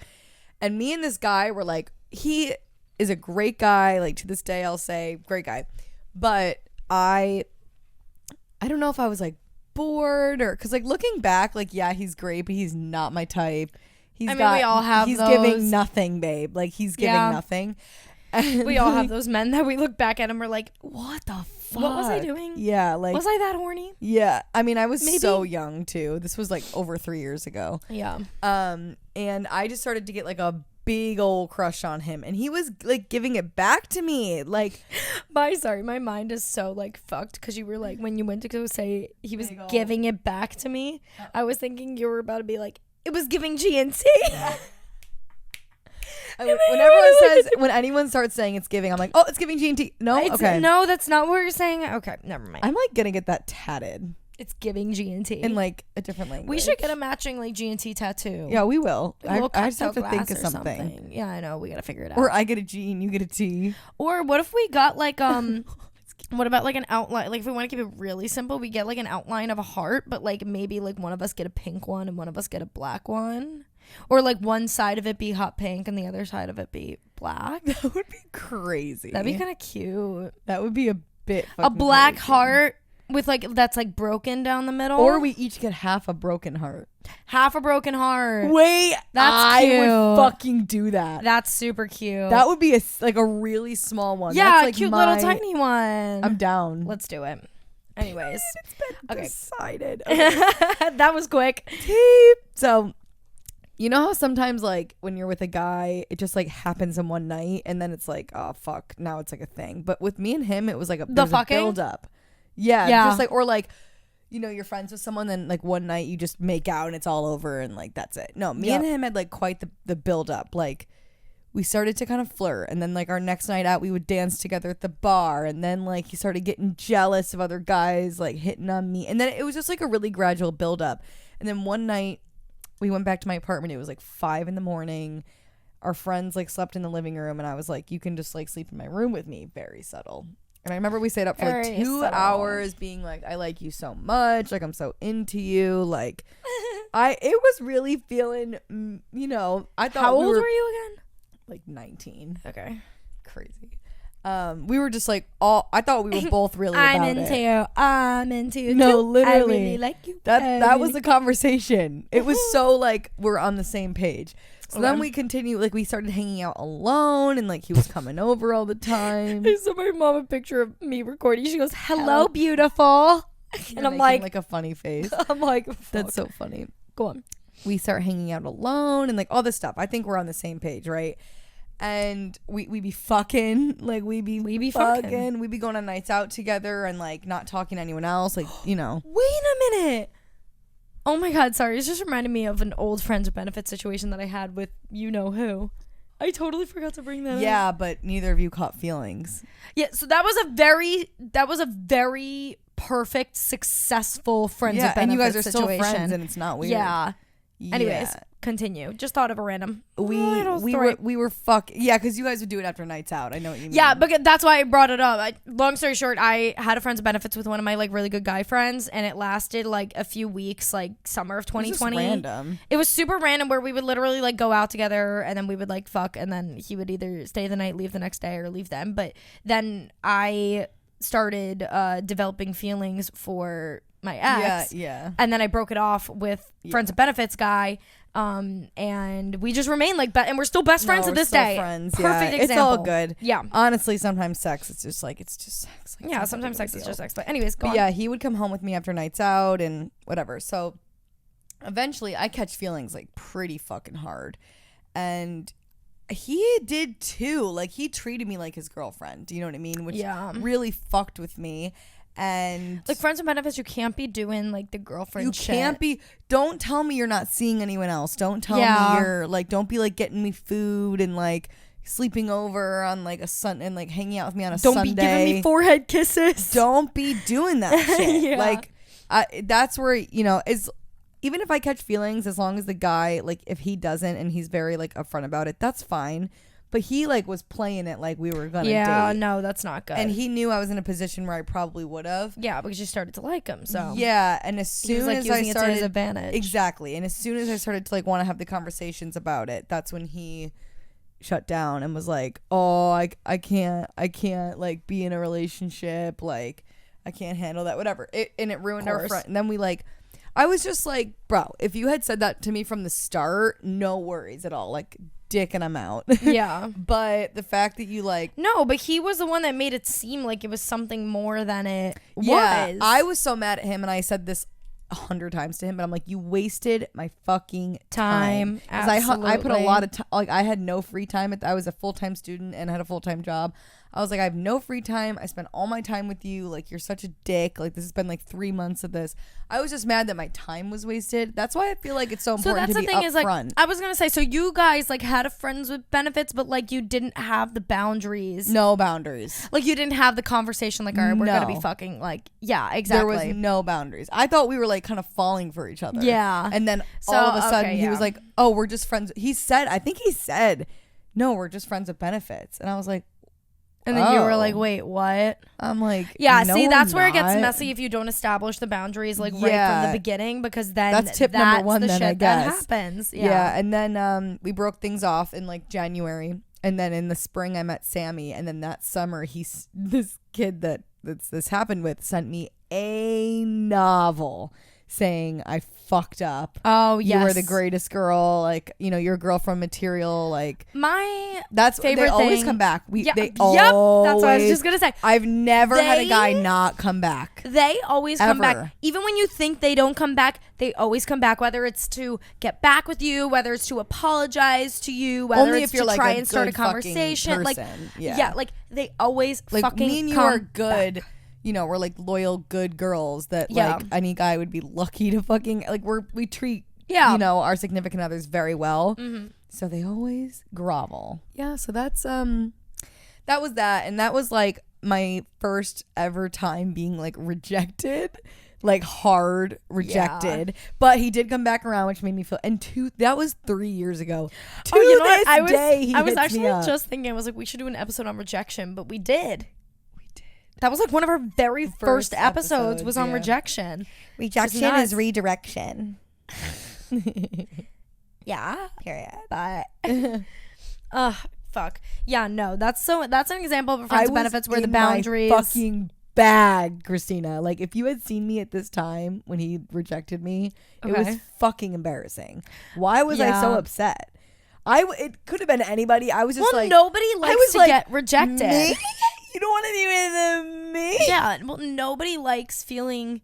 And me and this guy were like, he is a great guy. Like to this day, I'll say great guy. But I don't know if I was like bored or because like looking back, like yeah, he's great, but he's not my type. We all have he's those. Giving nothing, babe. Like he's giving nothing. And we all have those men that we look back at and we're like, what the fuck? What was I doing? Yeah, like was I that horny? Yeah, I mean, I was so young too. This was like over 3 years ago. Yeah. And I just started to get like a big old crush on him, and he was like giving it back to me. Like, my mind is so like fucked because you were like when you went to go say he was giving it back to me. I was thinking you were about to be like it was giving GNT. When anyone starts saying it's giving, I'm like, oh, it's giving GNT. No, okay, no, that's not what you're saying. Okay, never mind. I'm like gonna get that tatted. It's giving GNT in like a different language. We should get a matching like GNT tattoo. Yeah, we will. I just have to think of something. Yeah, I know. We gotta figure it out. Or I get a G and you get a T. Or what if we got like what about like an outline? Like if we want to keep it really simple, we get like an outline of a heart, but like maybe like one of us get a pink one and one of us get a black one. Or like one side of it be hot pink and the other side of it be black. That would be crazy. That'd be kind of cute. That would be a bit a black crazy. Heart with like that's like broken down the middle. Or we each get half a broken heart. Half a broken heart. Wait, that's cute. I would fucking do that. That's super cute. That would be like a really small one. Yeah, that's like cute little tiny one. I'm down. Let's do it. Anyways, it's been decided. Okay. That was quick. So, you know how sometimes like when you're with a guy, it just like happens in one night, and then it's like, oh fuck, now it's like a thing. But with me and him, it was like a build up. Yeah, just like or like. You know, you're friends with someone, then like one night you just make out and it's all over and like that's it. No, me and him had like quite the build up. Like we started to kind of flirt, and then like our next night out we would dance together at the bar, and then like he started getting jealous of other guys like hitting on me, and then it was just like a really gradual build up. And then one night we went back to my apartment. It was like 5 a.m. Our friends like slept in the living room, and I was like, you can just like sleep in my room with me. Very subtle. And I remember we stayed up for like 2 hours being like, I like you so much. Like, I'm so into you. Like, it was really feeling, you know, I thought How old were you again? Like 19. Okay. Crazy. We were just like, I thought we were both really about it. I'm into you. No, literally. I really like you. That was the conversation. It was so like, we're on the same page. So then we continued, like we started hanging out alone, and like he was coming over all the time. I sent my mom a picture of me recording. She goes, hello, beautiful. And I'm like a funny face. I'm like, fuck. That's so funny. Go on. We start hanging out alone and like all this stuff. I think we're on the same page, right? And we be fucking, like we be fucking. We be going on nights out together and like not talking to anyone else, like, you know. Wait a minute. Oh my God, sorry. It's just reminded me of an old friends with benefits situation that I had with you know who. I totally forgot to bring that up. Yeah, but neither of you caught feelings. Yeah, so that was a very perfect, successful friends with benefits and you guys are situation. Still friends and it's not weird. Yeah. Anyways, continue. Just thought of a random we were because you guys would do it after nights out. I know what you mean. Yeah, but that's why I brought it up. Long story short, I had a friends with benefits with one of my like really good guy friends, and it lasted like a few weeks, like summer of 2020. It was random. It was super random where we would literally like go out together, and then we would like fuck, and then he would either stay the night, leave the next day, or leave them. But then I started developing feelings for my ex. Yeah. And then I broke it off with friends with benefits guy. And we just remain like and we're still best friends to this day. Friends. Perfect example. It's all good. Yeah. Honestly, sometimes sex it's just sex. Like, yeah, sometimes sex is just sex. But anyways, go on. Yeah, he would come home with me after nights out and whatever. So eventually I catch feelings like pretty fucking hard. And he did too. Like, he treated me like his girlfriend. Do you know what I mean? Which really fucked with me. And like, friends with benefits, you can't be doing like the girlfriend shit. Can't be. Don't tell me you're not seeing anyone else. Don't tell me you're like, don't be like getting me food and like sleeping over on like a and like hanging out with me on a Sunday. Don't be giving me forehead kisses. Don't be doing that shit. Like, that's where, you know, is even if I catch feelings, as long as the guy, like, if he doesn't and he's very like upfront about it, that's fine. But he like was playing it like we were gonna date. No, that's not good. And he knew I was in a position where I probably would have. Yeah, because you started to like him. So yeah, and as soon as I started, it to his advantage. Exactly. And as soon as I started to like want to have the conversations about it, that's when he shut down and was like, "Oh, I can't like be in a relationship. Like, I can't handle that. Whatever." And it ruined our friend. And then we like, I was just like, bro, if you had said that to me from the start, no worries at all. Like, dick and I'm out. Yeah. But the fact that you like, no, but he was the one that made it seem like it was something more than it was. I was so mad at him, and I said this 100 times to him, but I'm like, you wasted my fucking time. Absolutely. I put a lot of time. Like, I had no free time. I was a full-time student and had a full-time job. I was like, I have no free time. I spent all my time with you. Like, you're such a dick. Like, this has been like 3 months of this. I was just mad that my time was wasted. That's why I feel like it's so important to be upfront. Is, like, I was gonna say, so you guys like had a friends with benefits, but like you didn't have the boundaries. No boundaries. Like, you didn't have the conversation. Like, all right, we're gonna be fucking. Like, yeah, exactly. There was no boundaries. I thought we were like kind of falling for each other. Yeah. And then all of a sudden he was like, "Oh, we're just friends." I think he said, "No, we're just friends with benefits." And I was like, and then you were like, wait, what? I'm like, yeah, no, see, that's where it gets messy if you don't establish the boundaries like right from the beginning, because then that's tip number one, the then, shit I guess. that happens. Yeah, and then we broke things off in like January, and then in the spring I met Sammy, and then that summer this kid that's this happened with sent me a novel saying I fucked up. Oh, yes. You were the greatest girl. Like, you know, your girlfriend material. Like, my that's favorite they always thing. come back. They always. That's what I was just gonna say. I've never had a guy not come back. They always come back. Even when you think they don't come back, they always come back. Whether it's to get back with you, whether it's to apologize to you, whether only it's if you're to like try a and start a good conversation. Like, yeah, like they always like fucking me and you come are good. back. You know, we're like loyal, good girls that like any guy would be lucky to fucking like. We treat you know, our significant others very well. Mm-hmm. So they always grovel. Yeah. So that's that was that, and that was like my first ever time being like rejected, like hard rejected. Yeah. But he did come back around, which made me feel. And that was 3 years ago. You know what? I was actually just thinking, I was like, we should do an episode on rejection, but we did. That was like one of our very first episodes was on rejection. Rejection is redirection. Yeah. Period. But fuck. Yeah, no. That's an example of a friends with benefits where the boundaries my fucking bag, Christina. Like, if you had seen me at this time when he rejected me, it was fucking embarrassing. Why was I so upset? It could have been anybody. I was just nobody likes to get rejected. Me? You don't want to do it with me? Yeah, well, nobody likes feeling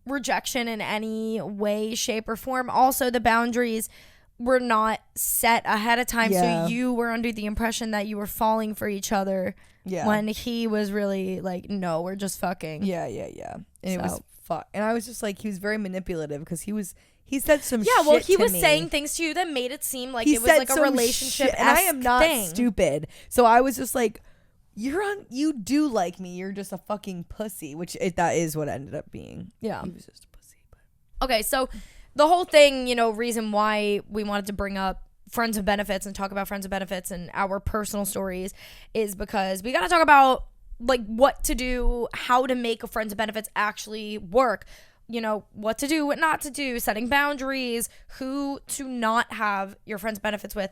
rejection in any way, shape, or form. Also, the boundaries were not set ahead of time, so you were under the impression that you were falling for each other when he was really like, no, we're just fucking. Yeah. And it was fuck. And I was just like, he was very manipulative because he said some shit well, he to was me. saying things to you that made it seem like it was like a relationship and I am not stupid. So I was just like, you do like me. You're just a fucking pussy, which that is what it ended up being. Yeah. He was just a pussy. But. Okay, so the whole thing, you know, reason why we wanted to bring up friends with benefits and talk about friends with benefits and our personal stories is because we got to talk about like what to do, how to make a friends with benefits actually work. You know, what to do, what not to do, setting boundaries, who to not have your friends benefits with,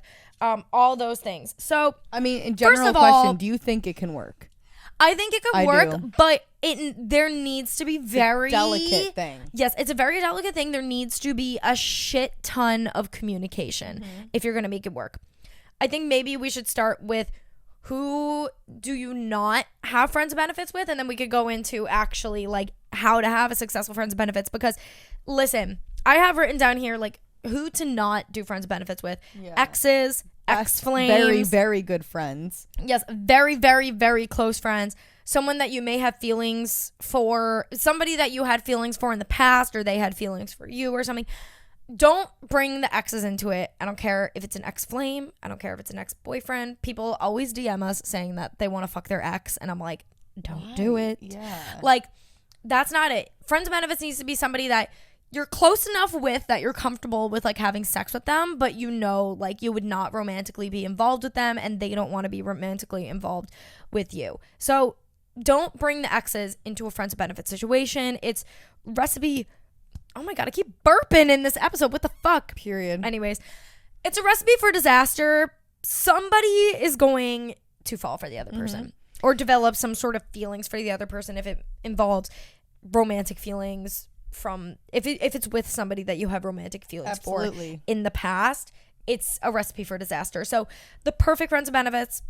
all those things. So, I mean, in general question, do you think it can work? I think it could work, but there needs to be very delicate thing. Yes, it's a very delicate thing. There needs to be a shit ton of communication if you're going to make it work. I think maybe we should start with who do you not have friends with benefits with, and then we could go into actually like how to have a successful friends with benefits. Because listen, I have written down here like who to not do friends with benefits with. Exes, ex-flames. Very, very good friends. Yes, very, very, very close friends. Someone that you may have feelings for, somebody that you had feelings for in the past, or they had feelings for you or something. Don't bring the exes into it. I don't care if it's an ex-flame. I don't care if it's an ex-boyfriend. People always DM us saying that they want to fuck their ex, and I'm like, don't do it. Yeah. Like, that's not it. Friends with benefits needs to be somebody that you're close enough with that you're comfortable with like having sex with them, but you know like you would not romantically be involved with them, and they don't want to be romantically involved with you. So don't bring the exes into a friends with benefits situation. It's recipe. Oh my God, I keep burping in this episode. What the fuck? Period. Anyways, it's a recipe for disaster. Somebody is going to fall for the other person or develop some sort of feelings for the other person if it involves romantic feelings from if it's with somebody that you have romantic feelings for in the past. It's a recipe for disaster. So the perfect friends with benefits,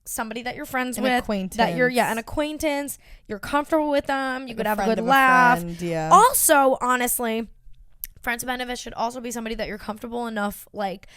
somebody that you're friends with, that you're an acquaintance, you're comfortable with them, you could have a good laugh. Also, honestly, friends with benefits should also be somebody that you're comfortable enough, like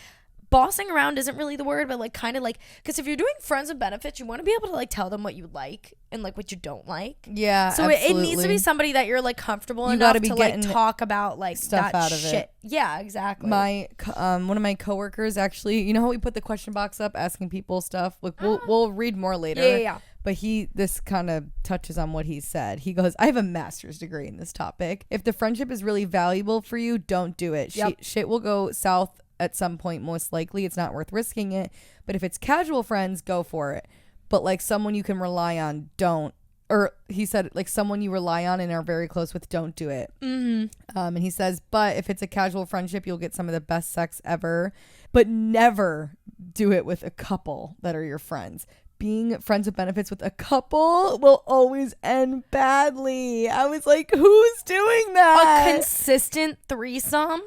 bossing around isn't really the word, but like kind of like, because if you're doing friends with benefits, you want to be able to like tell them what you like and like what you don't like. Yeah, so it needs to be somebody that you're like comfortable enough to like talk about like stuff that out of shit. it. Yeah, exactly. My one of my coworkers actually, you know how we put the question box up asking people stuff, like we'll read more later. Yeah. But this kind of touches on what he said. He goes, I have a master's degree in this topic. If the friendship is really valuable for you, don't do it. Shit will go south at some point, most likely. It's not worth risking it. But if it's casual friends, go for it. But like someone you can rely on, don't. Or he said like someone you rely on and are very close with, don't do it. And he says, but if it's a casual friendship, you'll get some of the best sex ever. But never do it with a couple that are your friends. Being friends with benefits with a couple will always end badly. I was like, who's doing that? A consistent threesome?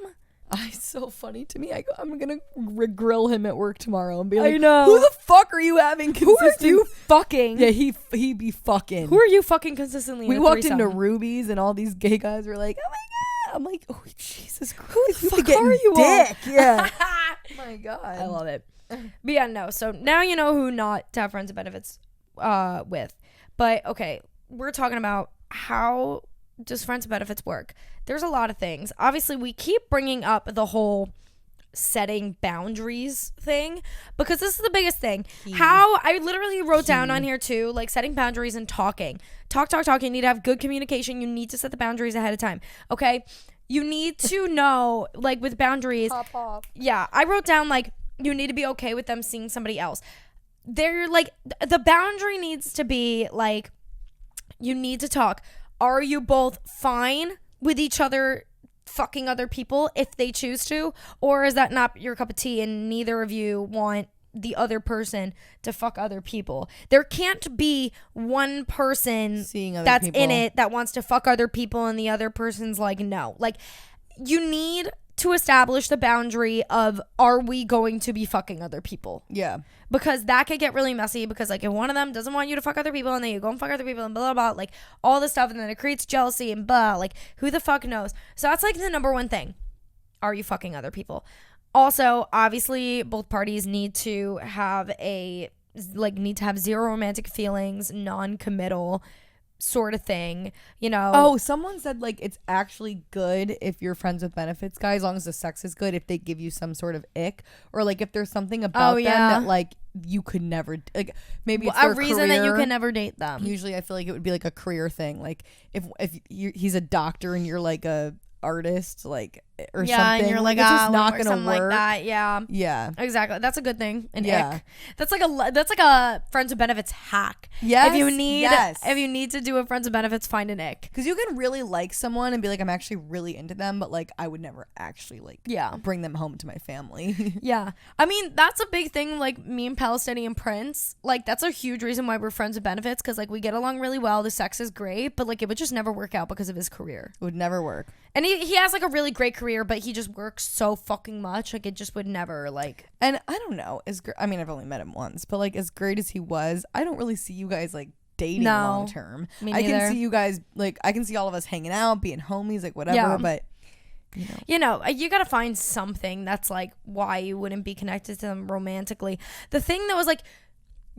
It's so funny to me. I'm gonna grill him at work tomorrow and be like, I know. Who the fuck are you having consistent? Who are you fucking? Yeah, he be fucking. Who are you fucking consistently? We walked into Ruby's and all these gay guys were like, oh my God. I'm like, oh Jesus Christ. Who the fuck are you dick? all? Yeah. Oh my God. I love it. But yeah, no. So now you know who not to have friends with benefits with. But okay, we're talking about how does friends with benefits work? There's a lot of things. Obviously, we keep bringing up the whole setting boundaries thing because this is the biggest thing. How I literally wrote down on here too, like setting boundaries and talking. Talk. You need to have good communication. You need to set the boundaries ahead of time. Okay? You need to know, like with boundaries. Pop. Yeah, I wrote down like you need to be okay with them seeing somebody else. They're like the boundary needs to be like you need to talk. Are you both fine with each other fucking other people if they choose to? Or is that not your cup of tea and neither of you want the other person to fuck other people? There can't be one person that's in it that wants to fuck other people and the other person's like, no. Like, you need to establish the boundary of, are we going to be fucking other people? Yeah. Because that could get really messy because like if one of them doesn't want you to fuck other people and then you go and fuck other people and blah, blah, blah, like all this stuff and then it creates jealousy and blah, like who the fuck knows? So that's like the number one thing. Are you fucking other people? Also, obviously both parties need to have zero romantic feelings, non-committal sort of thing, you know. Oh, someone said like it's actually good if you're friends with benefits guy, as long as the sex is good, if they give you some sort of ick or like if there's something about them that like you could never like maybe it's a reason career. that you can never date them. Usually I feel like it would be like a career thing, like if he's a doctor and you're like a artist, like or something, and you're like, it's just not gonna work like that. Yeah, exactly. That's a good thing. Ick. That's like a friends with benefits hack. Yes, if you need to do a friends with benefits, find an ick, because you can really like someone and be like, I'm actually really into them, but like I would never actually like bring them home to my family. Yeah, I mean that's a big thing. Like me and Palestinian Prince, like that's a huge reason why we're friends with benefits, because like we get along really well. The sex is great, but like it would just never work out because of his career. It would never work. And he has like a really great career, but he just works so fucking much. Like it just would never like. And I don't know, I mean, I've only met him once, but like as great as he was, I don't really see you guys like dating long term. Me I neither. can see you guys like I can see all of us hanging out, being homies, like whatever. But you gotta find something that's like why you wouldn't be connected to them romantically. The thing that was like,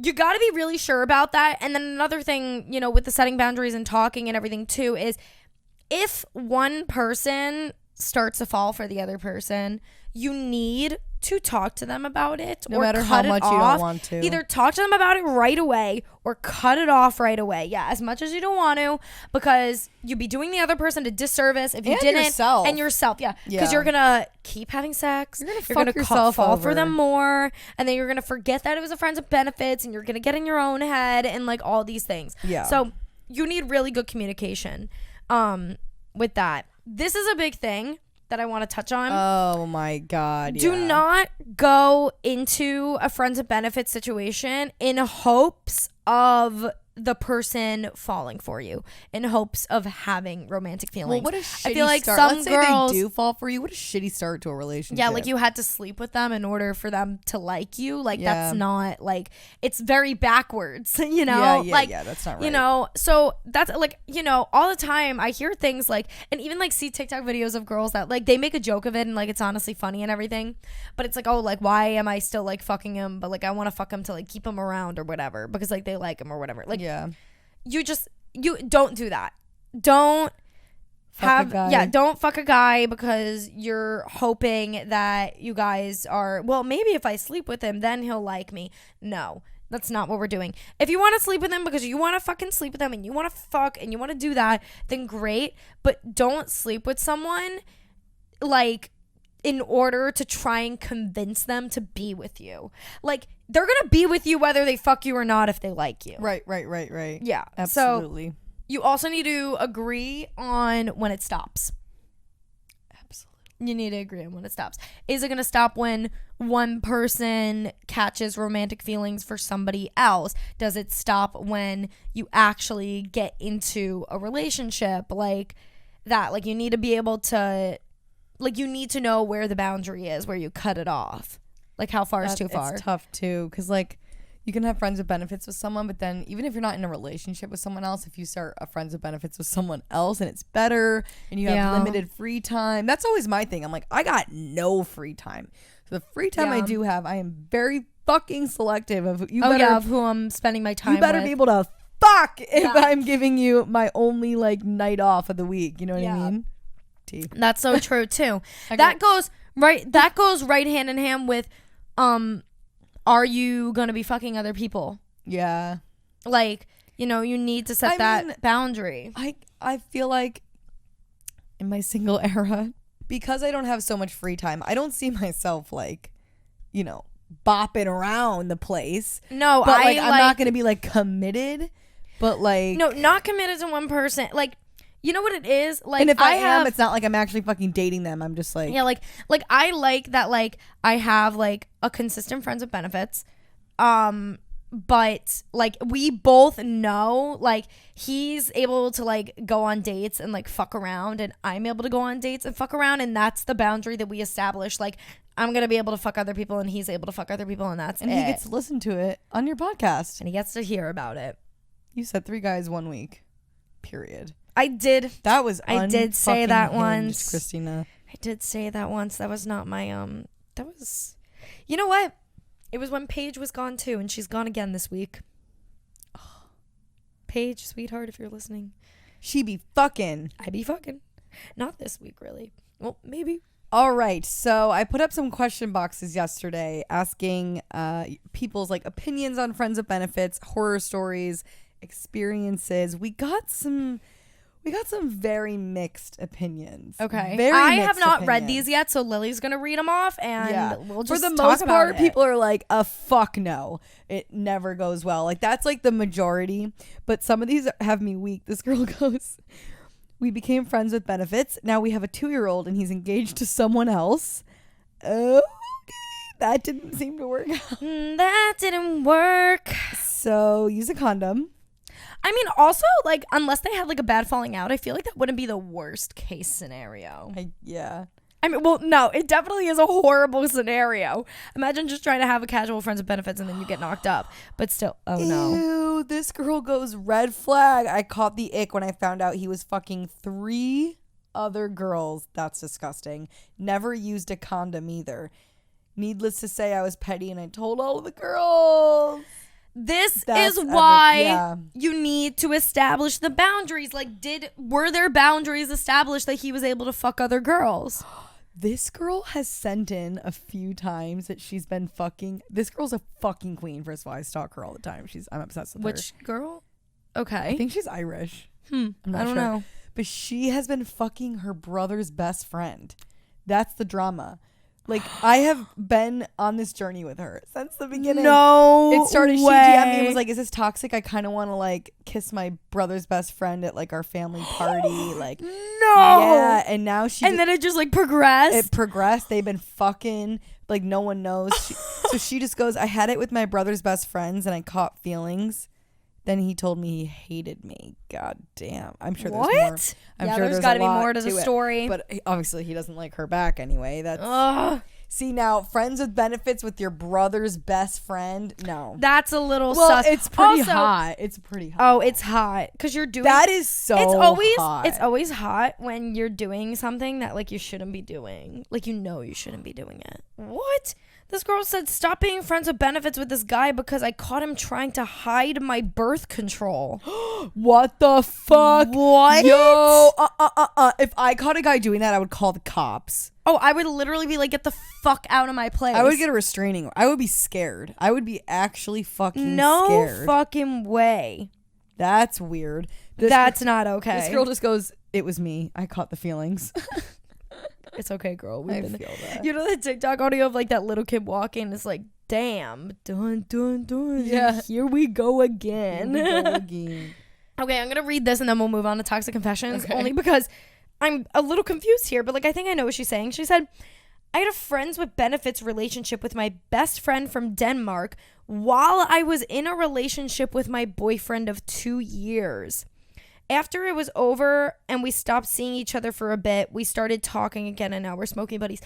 you gotta be really sure about that. And then another thing, with the setting boundaries and talking and everything too, is if one person starts to fall for the other person, you need to talk to them about it, no or matter cut how it much off. you don't want to. Either talk to them about it right away or cut it off right away. Yeah, as much as you don't want to, because you'd be doing the other person a disservice if you And didn't. yourself. And yourself, yeah. Because you're gonna keep having sex. You're gonna You're fuck gonna yourself fall over. for them more, and then you're gonna forget that it was a friends with benefits, and you're gonna get in your own head and like all these things. Yeah. So you need really good communication. With that, this is a big thing that I want to touch on. Oh my God. Do not go into a friends with benefits situation in hopes of the person falling for you, in hopes of having romantic feelings. Well, what a shitty I feel like start. some Let's girls, say they do fall for you. What a shitty start to a relationship. yeah, like you had to sleep with them in order for them to like you. Like Yeah. that's not like, it's very backwards, Yeah, like, that's not right. So that's like, all the time I hear things like, and even like see TikTok videos of girls that like, they make a joke of it and like, it's honestly funny and everything, but it's like, oh, like, why am I still like fucking him? But like, I want to fuck him to like keep him around or whatever, because like they like him or whatever. Like, Yeah. you don't do that. Don't Fuck a guy. don't fuck a guy because you're hoping that you guys are, well, maybe if I sleep with him, then he'll like me. No, that's not what we're doing. If you want to sleep with him because you want to fucking sleep with him and you want to fuck and you want to do that, then great. But don't sleep with someone like in order to try and convince them to be with you. Like, they're gonna be with you whether they fuck you or not if they like you. Right. Yeah. Absolutely. So you also need to agree on when it stops. Absolutely. You need to agree on when it stops. Is it going to stop when one person catches romantic feelings for somebody else? Does it stop when you actually get into a relationship like that? Like, you need to be able to, like, you need to know where the boundary is, where you cut it off. Like, how far is too far? It's tough too, because like you can have friends with benefits with someone, but then even if you're not in a relationship with someone else, if you start a friends with benefits with someone else and it's better and you have limited free time, that's always my thing. I'm like, I got no free time. So the free time I do have, I am very fucking selective of of who I'm spending my time with. You better be able to fuck if I'm giving you my only like night off of the week. You know what I mean? That's so true too. That goes right hand in hand with are you gonna be fucking other people? Yeah. Like, you need to set that boundary. I feel like in my single era, because I don't have so much free time, I don't see myself like, bopping around the place. No, but I'm not gonna be like committed, but like, no, not committed to one person. Like, you know what it is? Like, and if I am, it's not like I'm actually fucking dating them. I'm just like, yeah, like I like that. Like, I have like a consistent friends with benefits. But like we both know like he's able to like go on dates and like fuck around, and I'm able to go on dates and fuck around, and that's the boundary that we establish. Like, I'm gonna be able to fuck other people and he's able to fuck other people, and that's and he gets to listen to it on your podcast, and he gets to hear about it. You said 3 guys 1 week, period. I did. That was I did say that once, Christina. I did say that once. That was not my that was, you know what? It was when Paige was gone too, and she's gone again this week. Oh. Paige, sweetheart, if you're listening, she be fucking. I be fucking. Not this week, really. Well, maybe. All right, so I put up some question boxes yesterday asking people's like opinions on friends with benefits, horror stories, experiences. We got some very mixed opinions. Okay. Very I mixed have not opinions. read these yet, so Lily's going to read them off, and we'll just for the talk most about part, it. people are like, fuck no. It never goes well. Like, that's like the majority. But some of these have me weak. This girl goes, we became friends with benefits. Now we have a 2-year-old and he's engaged to someone else. Okay. That didn't seem to work out. That didn't work. So use a condom. I mean, also, like, unless they had like a bad falling out, I feel like that wouldn't be the worst case scenario. Yeah. I mean, well, no, it definitely is a horrible scenario. Imagine just trying to have a casual friends with benefits and then you get knocked up. But still, oh no. Ew, this girl goes red flag. I caught the ick when I found out he was fucking 3 other girls. That's disgusting. Never used a condom either. Needless to say, I was petty and I told all of the girls. That's why you need to establish the boundaries. Like, were there boundaries established that he was able to fuck other girls? This girl has sent in a few times that she's been fucking. This girl's a fucking queen. First of all, I stalk her all the time. I'm obsessed with her. Which girl? Okay. I think she's Irish. I don't know. But she has been fucking her brother's best friend. That's the drama. Like, I have been on this journey with her since the beginning. No It started, way. she DM'd me and was like, is this toxic? I kind of want to, like, kiss my brother's best friend at, like, our family party. Like, no. Yeah, and now then it just, like, progressed? It progressed. They've been fucking, like, no one knows. So she just goes, I had it with my brother's best friends and I caught feelings. Then he told me he hated me. God damn. I'm sure there's more. I'm sure there's got to be more to the it. story. But obviously he doesn't like her back anyway. That's See, now, friends with benefits with your brother's best friend? No. That's a little sus. It's pretty hot. It's pretty hot. Oh, it's hot. Because you're doing... That is so hot. It's always hot when you're doing something that, like, you shouldn't be doing. Like, you know you shouldn't be doing it. What? This girl said, stop being friends with benefits with this guy because I caught him trying to hide my birth control. What the fuck? What? Yo, If I caught a guy doing that, I would call the cops. Oh, I would literally be like, get the fuck out of my place. I would get a restraining. I would be scared. I would be actually fucking scared. No fucking way. That's weird. That's not okay. This girl just goes, it was me. I caught the feelings. It's okay, girl. I feel that. You know the TikTok audio of like that little kid walking? It's like, damn. Dun, dun, dun. Yeah. Here we go again. Okay, I'm going to read this and then we'll move on to Toxic Confessions. Okay. Only because I'm a little confused here, but like I think I know what she's saying. She said, I had a friends with benefits relationship with my best friend from Denmark while I was in a relationship with my boyfriend of 2 years. After it was over and we stopped seeing each other for a bit, we started talking again and now we're smoking buddies.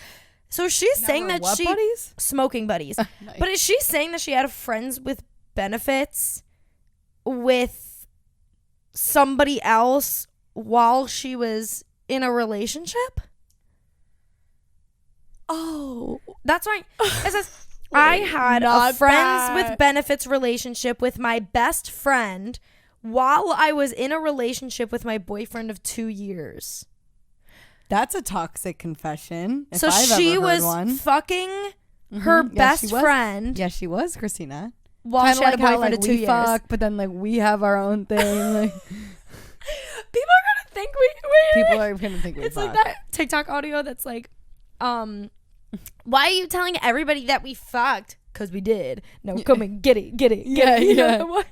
So she's saying that she... buddies? Smoking buddies. Nice. But is she saying that she had friends with benefits with somebody else while she was in a relationship? Oh. That's right. It says, I had a friends with benefits relationship with my best friend while I was in a relationship with my boyfriend of 2 years. That's a toxic confession. So she was fucking her best friend. Yes, she was, Christina. While she had a boyfriend of 2 years. Fuck, but then like we have our own thing. Like people are gonna think we it's fuck. Like that TikTok audio that's like, why are you telling everybody that we fucked? Because we did. No, come and get it. Yeah. You know what?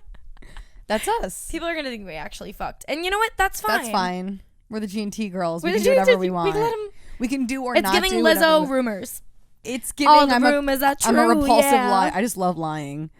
That's us. People are gonna think we actually fucked, and you know what? That's fine. That's fine. We're the G&T girls. We can do whatever we want. We can do or not do. It's giving Lizzo rumors. It's giving. All the rumors are true. I'm a repulsive lie. I just love lying.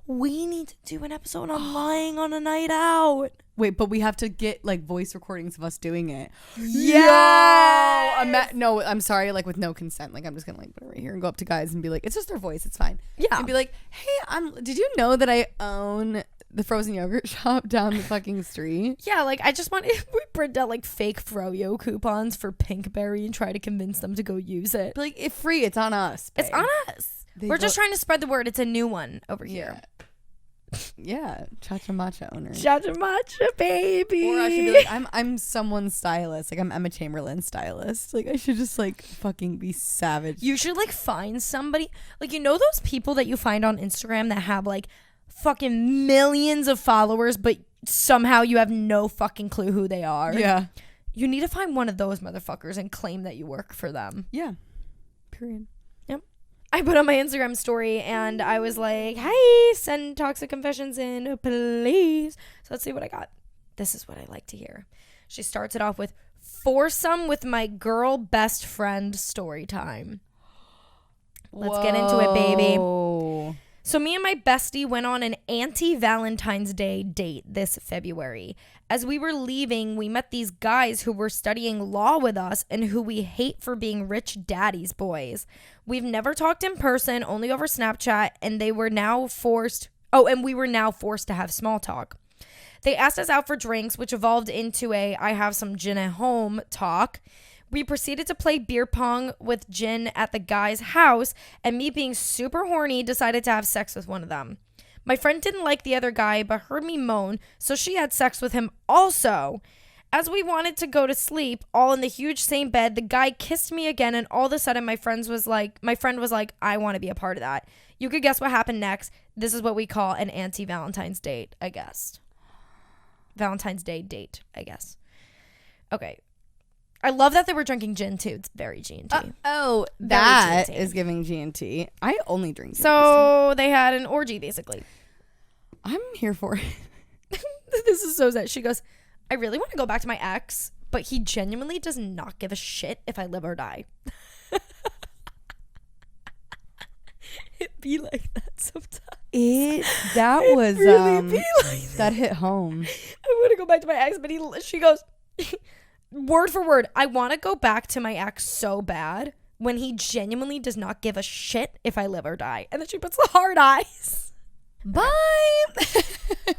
We need to do an episode on lying on a night out. Wait, but we have to get like voice recordings of us doing it. Yeah. I'm sorry. Like with no consent. Like I'm just gonna like put it right here and go up to guys and be like, it's just their voice. It's fine. Yeah. And be like, hey, did you know that I own the frozen yogurt shop down the fucking street? Yeah, like I just want we print out like fake Froyo coupons for Pinkberry and try to convince them to go use it. But, like it's free. It's on us. Babe. It's on us. We're just trying to spread the word. It's a new one over here. Yeah, Cha-Cha Matcha owner. Cha-Cha Matcha, baby. Or I should be like, I'm someone's stylist. Like I'm Emma Chamberlain's stylist. Like I should just like fucking be savage. You should like find somebody, like you know those people that you find on Instagram that have like fucking millions of followers, but somehow you have no fucking clue who they are. Yeah. You need to find one of those motherfuckers and claim that you work for them. Yeah. Period. I put on my Instagram story and I was like, hey, send toxic confessions in, please. So let's see what I got. This is what I like to hear. She starts it off with foursome with my girl best friend story time. Let's get into it, baby. So me and my bestie went on an anti-Valentine's Day date this February. As we were leaving, we met these guys who were studying law with us and who we hate for being rich daddy's boys. We've never talked in person, only over Snapchat, and we were now forced to have small talk. They asked us out for drinks, which evolved into a I have some gin at home talk. We proceeded to play beer pong with gin at the guy's house, and me being super horny decided to have sex with one of them. My friend didn't like the other guy but heard me moan, so she had sex with him also. As we wanted to go to sleep, all in the huge same bed, the guy kissed me again, and all of a sudden my friend was like, I want to be a part of that. You could guess what happened next. This is what we call an anti-Valentine's date, I guess. Valentine's Day date, I guess. Okay. I love that they were drinking gin too. It's very G&T. That G&T. Is giving G&T. I only drink G&T. So they had an orgy, basically. I'm here for it. This is so sad. She goes, I really want to go back to my ex, but he genuinely does not give a shit if I live or die. It be like that sometimes. That was really be like that hit home. I want to go back to my ex, but she goes, word for word, I want to go back to my ex so bad when he genuinely does not give a shit if I live or die. And then she puts the hard eyes. Bye.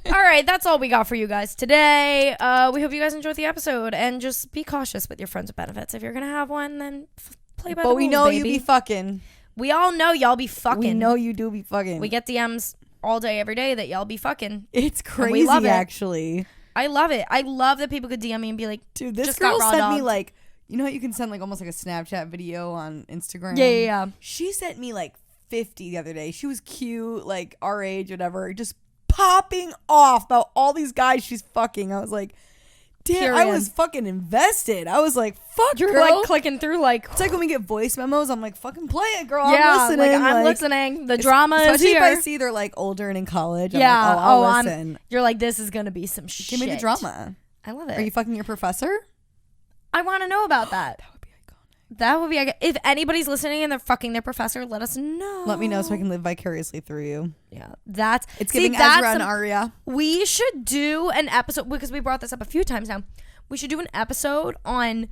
All right, that's all we got for you guys today. We hope you guys enjoyed the episode, and just be cautious with your friends with benefits. If you're gonna have one, then play by the rules, we know baby. you be fucking. We all know y'all be fucking. We know you do be fucking. We get DMs all day, every day that y'all be fucking. It's crazy, we love it. Actually. I love it. I love that people could DM me and be like, dude, this just girl got raw sent dogged. me like, you know how you can send like almost like a Snapchat video on Instagram? Yeah. She sent me like 50 the other day. She was cute, like our age, whatever, just popping off about all these guys she's fucking. I was like, damn, Period. I was fucking invested. I was like, fuck, You're girl. like clicking through like. It's like when we get voice memos, I'm like, fucking play it, girl. Yeah, I'm listening. like I'm listening. The drama is especially here. if I see they're like older and in college. I'm yeah. like, I'll listen. You're like, this is gonna be some shit. Give me the drama. I love it. Are you fucking your professor? I want to know about that. That would be iconic. If anybody's listening and they're fucking their professor, let us know. Let me know so I can live vicariously through you. Yeah, it's giving Ezra and Arya. We should do an episode because we brought this up a few times now. We should do an episode on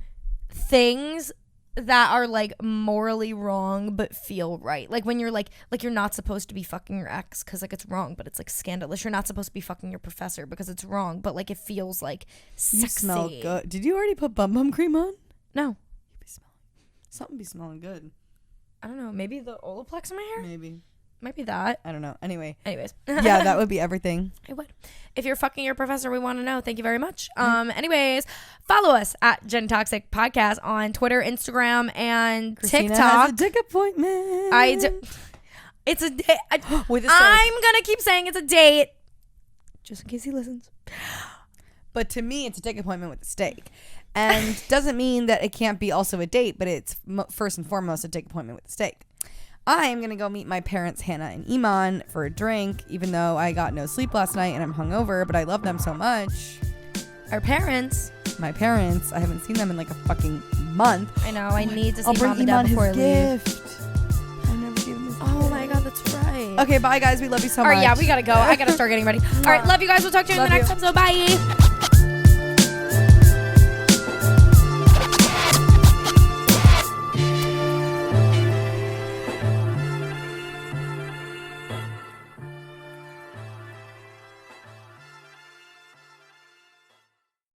things that are like morally wrong but feel right. Like when you're like you're not supposed to be fucking your ex because like it's wrong, but it's like scandalous. You're not supposed to be fucking your professor because it's wrong, but like it feels like sexy. You smell good. Did you already put bum cream on? No. Something be smelling good. I don't know. Maybe the Olaplex in my hair? Maybe. Might be that. I don't know. Anyways. Yeah, that would be everything. I would. If you're fucking your professor, we want to know. Thank you very much. Anyways, follow us at Gen Toxic Podcast on Twitter, Instagram, and Christina TikTok. Has a dick appointment. It's a date. With a I'm gonna keep saying it's a date, just in case he listens. But to me, it's a dick appointment with a steak. And doesn't mean that it can't be also a date, but it's first and foremost a dick appointment with a steak. I am going to go meet my parents, Hannah and Iman, for a drink, even though I got no sleep last night and I'm hungover, but I love them so much. Our parents. My parents. I haven't seen them in like a fucking month. I know. I need to see I'll bring Mom and Dad Iman before I his leave. gift. I never gave him his gift. Oh my God, that's right. Okay, bye guys. We love you so much. All right, yeah, we got to go. I got to start getting ready. All right, love you guys. We'll talk to you in the next episode. Bye.